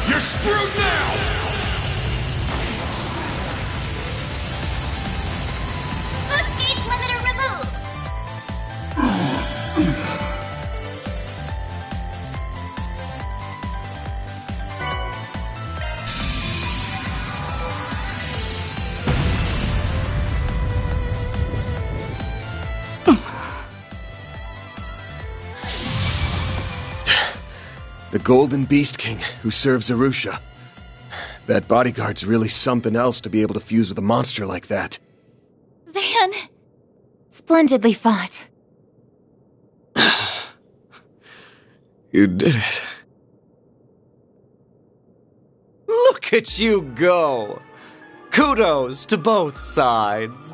You're screwed now! Boost gauge limiter removed! The Golden Beast King who serves Arusha. That bodyguard's really something else to be able to fuse with a monster like that. Van! Splendidly fought. You did it. Look at you go! Kudos to both sides.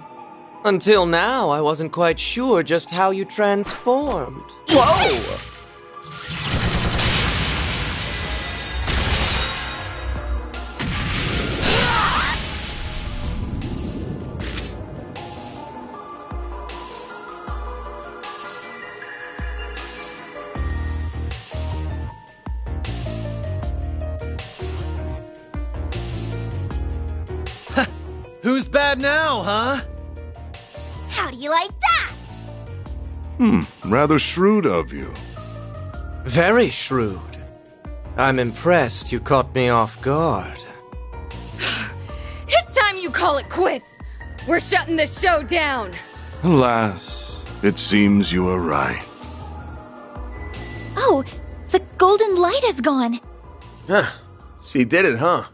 Until now, I wasn't quite sure just how you transformed. Whoa! Who's bad now, huh? How do you like that? Rather shrewd of you. Very shrewd. I'm impressed you caught me off guard. It's time you call it quits! We're shutting this show down! Alas, it seems you are right. Oh, the golden light is gone. Huh. She did it, huh?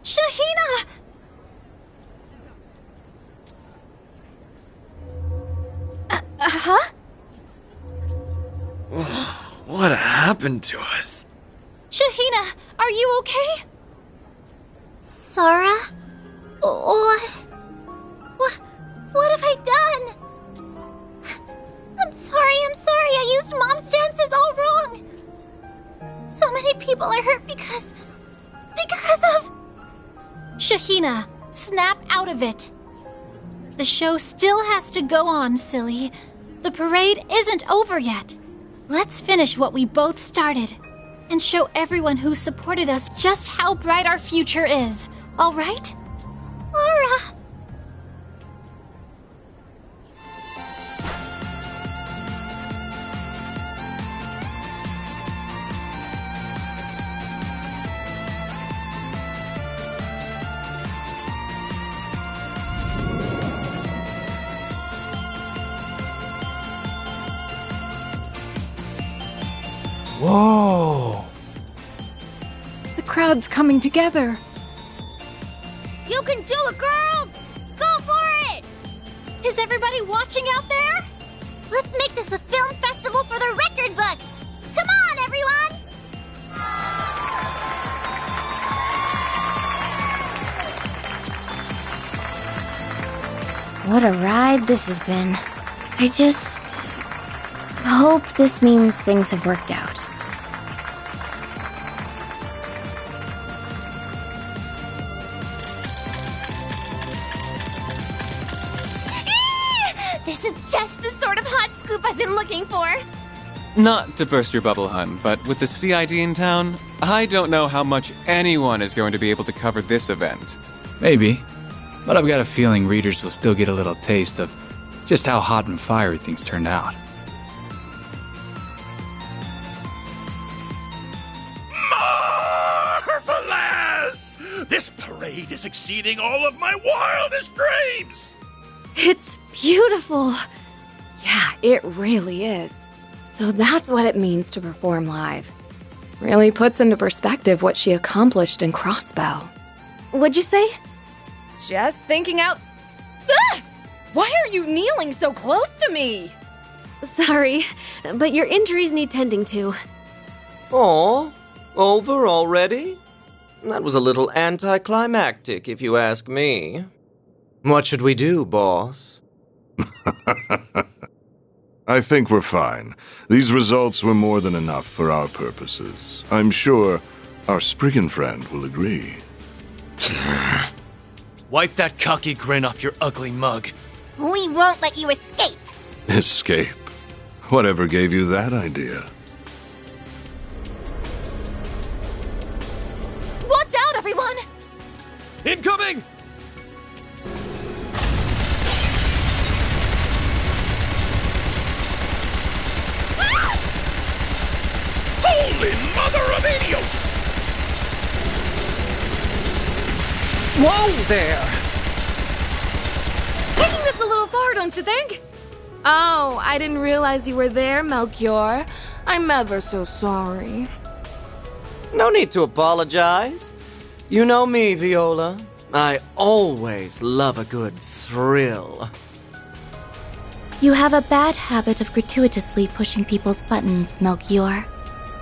Shahina! Huh? What happened to us? Shahina, are you okay? Sora? What have I done? I'm sorry, I used Mom's dances all wrong. So many people are hurt because of... Shahina, snap out of it. The show still has to go on, silly. The parade isn't over yet. Let's finish what we both started and show everyone who supported us just how bright our future is, all right? Sora! Whoa! The crowd's coming together. You can do it, girls! Go for it! Is everybody watching out there? Let's make this a film festival for the record books! Come on, everyone! What a ride this has been. I just hope this means things have worked out. This is just the sort of hot scoop I've been looking for. Not to burst your bubble, hun, but with the CID in town, I don't know how much anyone is going to be able to cover this event. Maybe. But I've got a feeling readers will still get a little taste of just how hot and fiery things turned out. Marvelous! This parade is exceeding all of my wildest dreams! It's beautiful. Yeah, it really is. So that's what it means to perform live. Really puts into perspective what she accomplished in Crossbow. What'd you say? Just thinking out... Ah! Why are you kneeling so close to me? Sorry, but your injuries need tending to. Aw, over already? That was a little anticlimactic, if you ask me. What should we do, boss? I think we're fine. These results were more than enough for our purposes. I'm sure our Spriggan friend will agree. Wipe that cocky grin off your ugly mug. We won't let you escape. Escape? Whatever gave you that idea? Watch out, everyone! Incoming! Holy Mother of Idios! Whoa there! Taking this a little far, don't you think? Oh, I didn't realize you were there, Melchior. I'm ever so sorry. No need to apologize. You know me, Viola. I always love a good thrill. You have a bad habit of gratuitously pushing people's buttons, Melchior.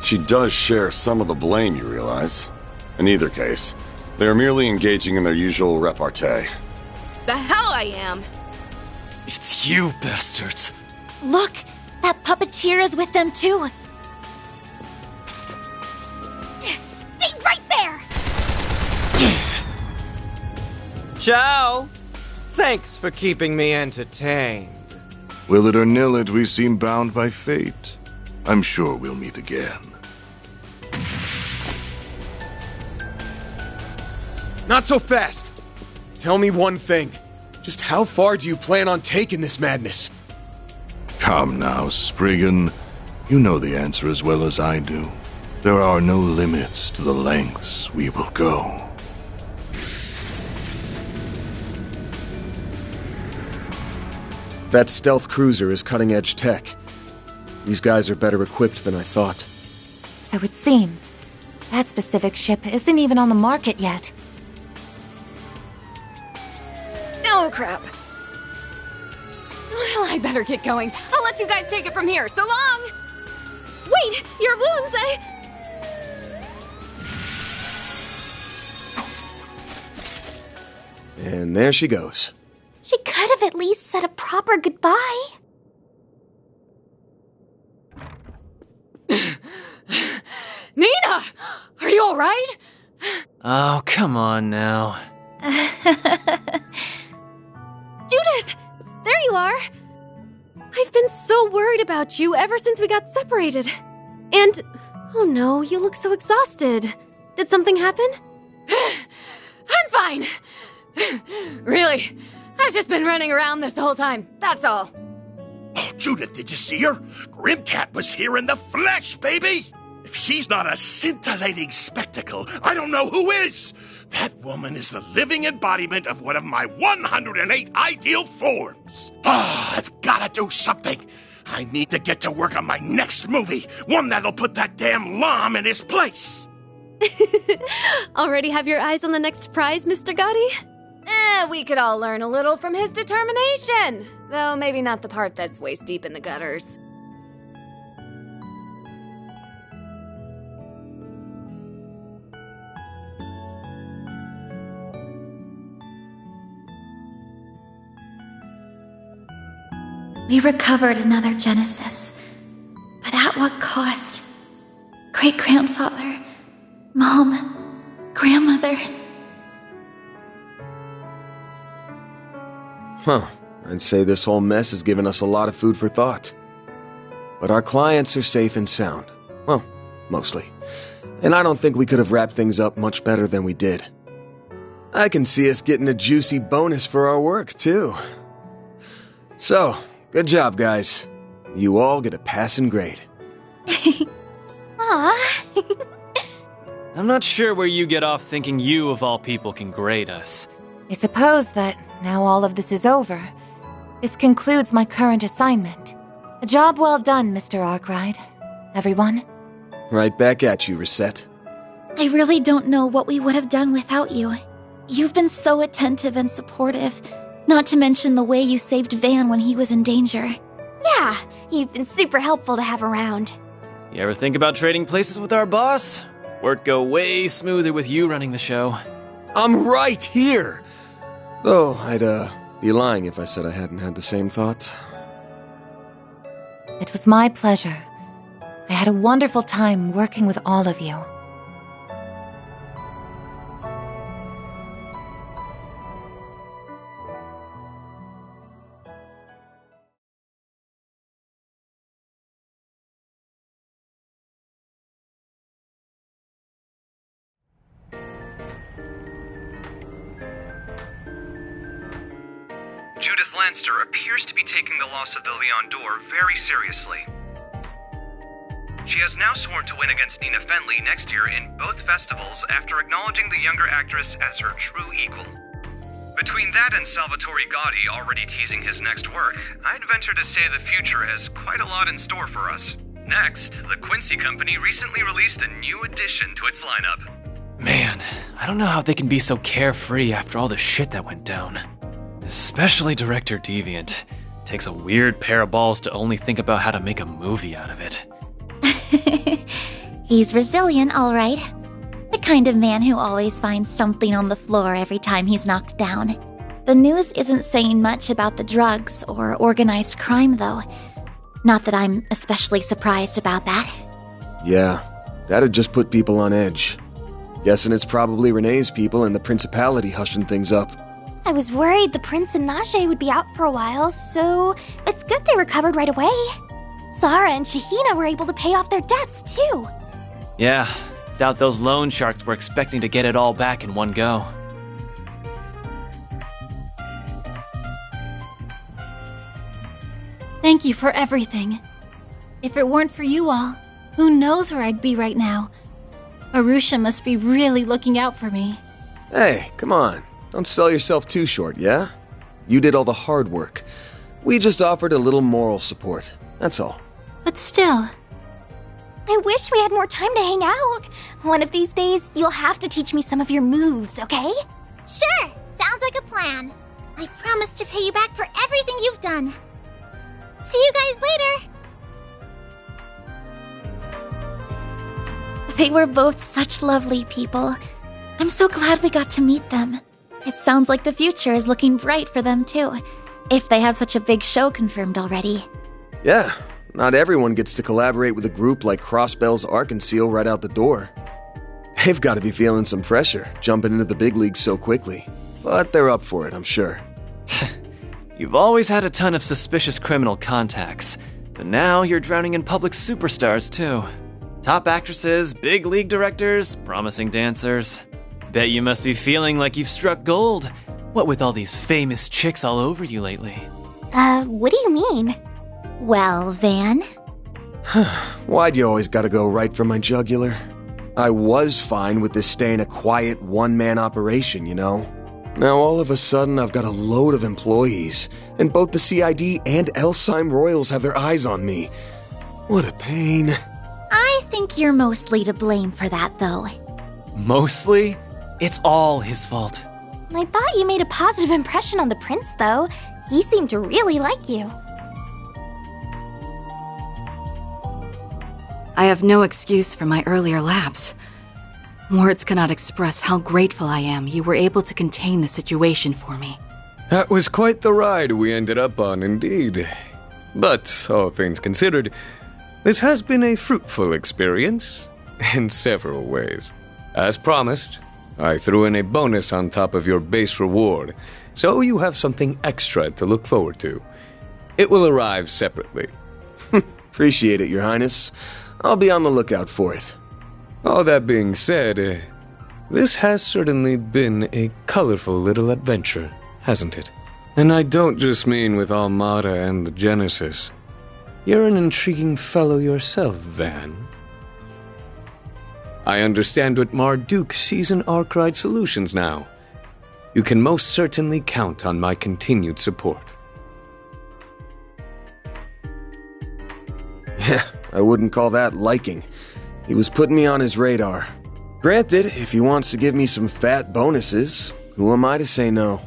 She does share some of the blame, you realize. In either case, they are merely engaging in their usual repartee. The hell I am! It's you bastards! Look! That puppeteer is with them too! Stay right there! Ciao! Thanks for keeping me entertained. Will it or nill it, we seem bound by fate. I'm sure we'll meet again. Not so fast! Tell me one thing. Just how far do you plan on taking this madness? Come now, Spriggan. You know the answer as well as I do. There are no limits to the lengths we will go. That stealth cruiser is cutting-edge tech. These guys are better equipped than I thought. So it seems. That specific ship isn't even on the market yet. Oh, crap. Well, I better get going. I'll let you guys take it from here. So long! Wait! Your wounds, And there she goes. She could have at least said a proper goodbye. Nina! Are you alright? Oh, come on now. Judith! There you are! I've been so worried about you ever since we got separated. And, oh no, you look so exhausted. Did something happen? I'm fine! Really, I've just been running around this whole time, that's all. Oh, Judith, did you see her? Grimcat was here in the flesh, baby! If she's not a scintillating spectacle, I don't know who is! That woman is the living embodiment of one of my 108 ideal forms. Ah, I've gotta do something. I need to get to work on my next movie, one that'll put that damn Lom in his place. Already have your eyes on the next prize, Mr. Gotti? We could all learn a little from his determination. Though maybe not the part that's waist deep in the gutters. We recovered another Genesis. But at what cost? Great-grandfather, Mom, Grandmother. Huh. I'd say this whole mess has given us a lot of food for thought. But our clients are safe and sound. Well, mostly. And I don't think we could have wrapped things up much better than we did. I can see us getting a juicy bonus for our work, too. So, good job, guys. You all get a passing grade. Aw. I'm not sure where you get off thinking you, of all people, can grade us. I suppose that, now all of this is over, this concludes my current assignment. A job well done, Mr. Arkwright. Everyone? Right back at you, Reset. I really don't know what we would have done without you. You've been so attentive and supportive, not to mention the way you saved Van when he was in danger. Yeah, you've been super helpful to have around. You ever think about trading places with our boss? Work go way smoother with you running the show. I'm right here! Though, I'd, be lying if I said I hadn't had the same thought. It was my pleasure. I had a wonderful time working with all of you. Judith Lanster appears to be taking the loss of the Leon d'Or very seriously. She has now sworn to win against Nina Fenley next year in both festivals after acknowledging the younger actress as her true equal. Between that and Salvatore Gotti already teasing his next work, I'd venture to say the future has quite a lot in store for us. Next, the Quincy Company recently released a new addition to its lineup. Man, I don't know how they can be so carefree after all the shit that went down. Especially Director Deviant. Takes a weird pair of balls to only think about how to make a movie out of it. He's resilient, all right. The kind of man who always finds something on the floor every time he's knocked down. The news isn't saying much about the drugs or organized crime, though. Not that I'm especially surprised about that. Yeah, that'd just put people on edge. Guessing it's probably Renee's people and the Principality hushing things up. I was worried the Prince and Najee would be out for a while, so it's good they recovered right away. Zara and Shahina were able to pay off their debts, too. Yeah, doubt those loan sharks were expecting to get it all back in one go. Thank you for everything. If it weren't for you all, who knows where I'd be right now? Arusha must be really looking out for me. Hey, come on. Don't sell yourself too short, yeah? You did all the hard work. We just offered a little moral support. That's all. But still. I wish we had more time to hang out. One of these days, you'll have to teach me some of your moves, okay? Sure, sounds like a plan. I promise to pay you back for everything you've done. See you guys later! They were both such lovely people. I'm so glad we got to meet them. It sounds like the future is looking bright for them, too. If they have such a big show confirmed already. Yeah, not everyone gets to collaborate with a group like Crossbell's Arkansas right out the door. They've got to be feeling some pressure, jumping into the big leagues so quickly. But they're up for it, I'm sure. You've always had a ton of suspicious criminal contacts, but now you're drowning in public superstars, too. Top actresses, big league directors, promising dancers. Bet you must be feeling like you've struck gold. What with all these famous chicks all over you lately? What do you mean? Well, Van? Why'd you always gotta go right for my jugular? I was fine with this staying a quiet one-man operation, you know? Now all of a sudden I've got a load of employees, and both the CID and Elsheim Royals have their eyes on me. What a pain. I think you're mostly to blame for that, though. Mostly? It's all his fault. I thought you made a positive impression on the prince, though. He seemed to really like you. I have no excuse for my earlier lapse. Words cannot express how grateful I am you were able to contain the situation for me. That was quite the ride we ended up on, indeed. But, all things considered, this has been a fruitful experience in several ways. As promised, I threw in a bonus on top of your base reward, so you have something extra to look forward to. It will arrive separately. Appreciate it, Your Highness. I'll be on the lookout for it. All that being said, this has certainly been a colorful little adventure, hasn't it? And I don't just mean with Armada and the Genesis. You're an intriguing fellow yourself, Van. I understand what Marduk sees in Arkride Solutions now. You can most certainly count on my continued support. Yeah, I wouldn't call that liking. He was putting me on his radar. Granted, if he wants to give me some fat bonuses, who am I to say no?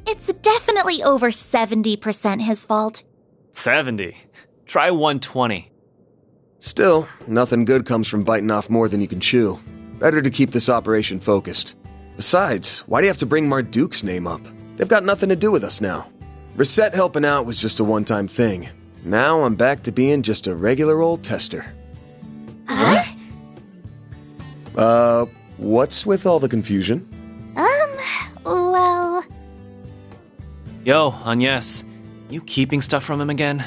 It's definitely over 70% his fault. 70. Try 120. Still, nothing good comes from biting off more than you can chew. Better to keep this operation focused. Besides, why do you have to bring Marduk's name up? They've got nothing to do with us now. Reset helping out was just a one-time thing. Now I'm back to being just a regular old tester. Huh? What's with all the confusion? Well... Yo, Agnes, you keeping stuff from him again?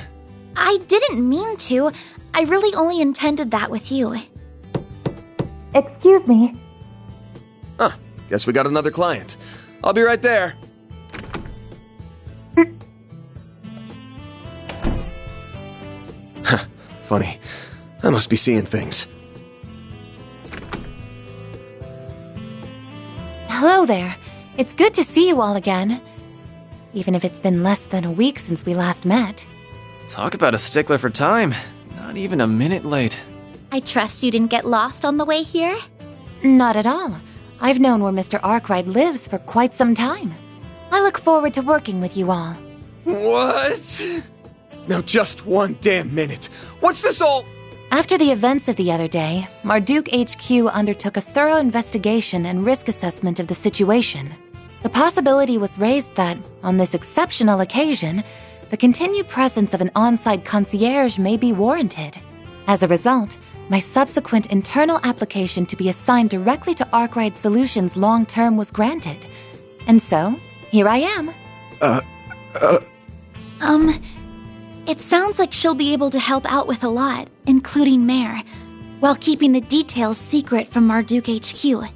I didn't mean to. I really only intended that with you. Excuse me. Huh, guess we got another client. I'll be right there. Funny. I must be seeing things. Hello there. It's good to see you all again. Even if it's been less than a week since we last met. Talk about a stickler for time. Not even a minute late. I trust you didn't get lost on the way here? Not at all. I've known where Mr. Arkwright lives for quite some time. I look forward to working with you all. What? Now just one damn minute. What's this all? After the events of the other day, Marduk HQ undertook a thorough investigation and risk assessment of the situation. The possibility was raised that, on this exceptional occasion, the continued presence of an on-site concierge may be warranted. As a result, my subsequent internal application to be assigned directly to Arkwright Solutions long-term was granted. And so, here I am. It sounds like she'll be able to help out with a lot, including Mare, while keeping the details secret from Marduk HQ.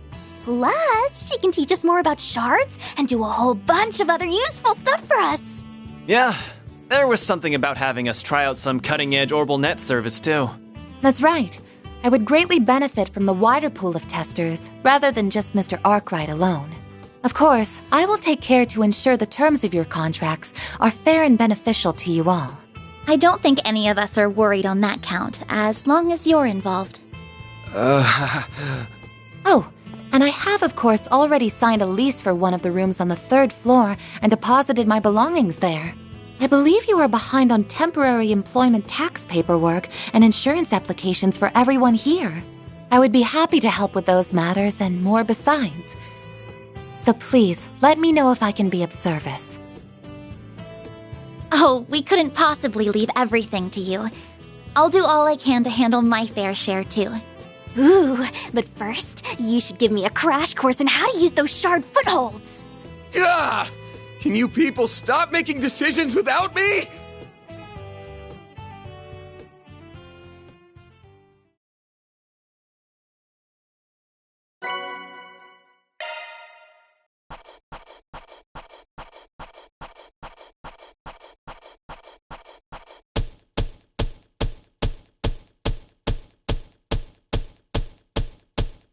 Plus, she can teach us more about shards and do a whole bunch of other useful stuff for us. Yeah, there was something about having us try out some cutting-edge Orbital Net service, too. That's right. I would greatly benefit from the wider pool of testers, rather than just Mr. Arkwright alone. Of course, I will take care to ensure the terms of your contracts are fair and beneficial to you all. I don't think any of us are worried on that count, as long as you're involved. Oh, and I have, of course, already signed a lease for one of the rooms on the 3rd floor and deposited my belongings there. I believe you are behind on temporary employment tax paperwork and insurance applications for everyone here. I would be happy to help with those matters and more besides. So please, let me know if I can be of service. Oh, we couldn't possibly leave everything to you. I'll do all I can to handle my fair share, too. Ooh, but first, you should give me a crash course on how to use those shard footholds. Gah! Can you people stop making decisions without me?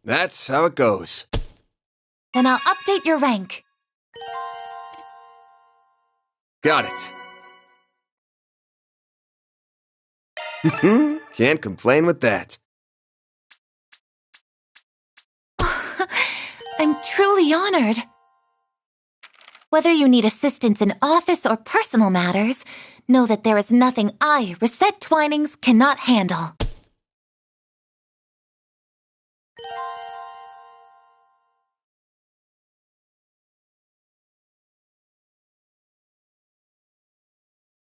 That's how it goes. Then I'll update your rank. Got it. Can't complain with that. I'm truly honored. Whether you need assistance in office or personal matters, know that there is nothing I, Reset Twinings, cannot handle.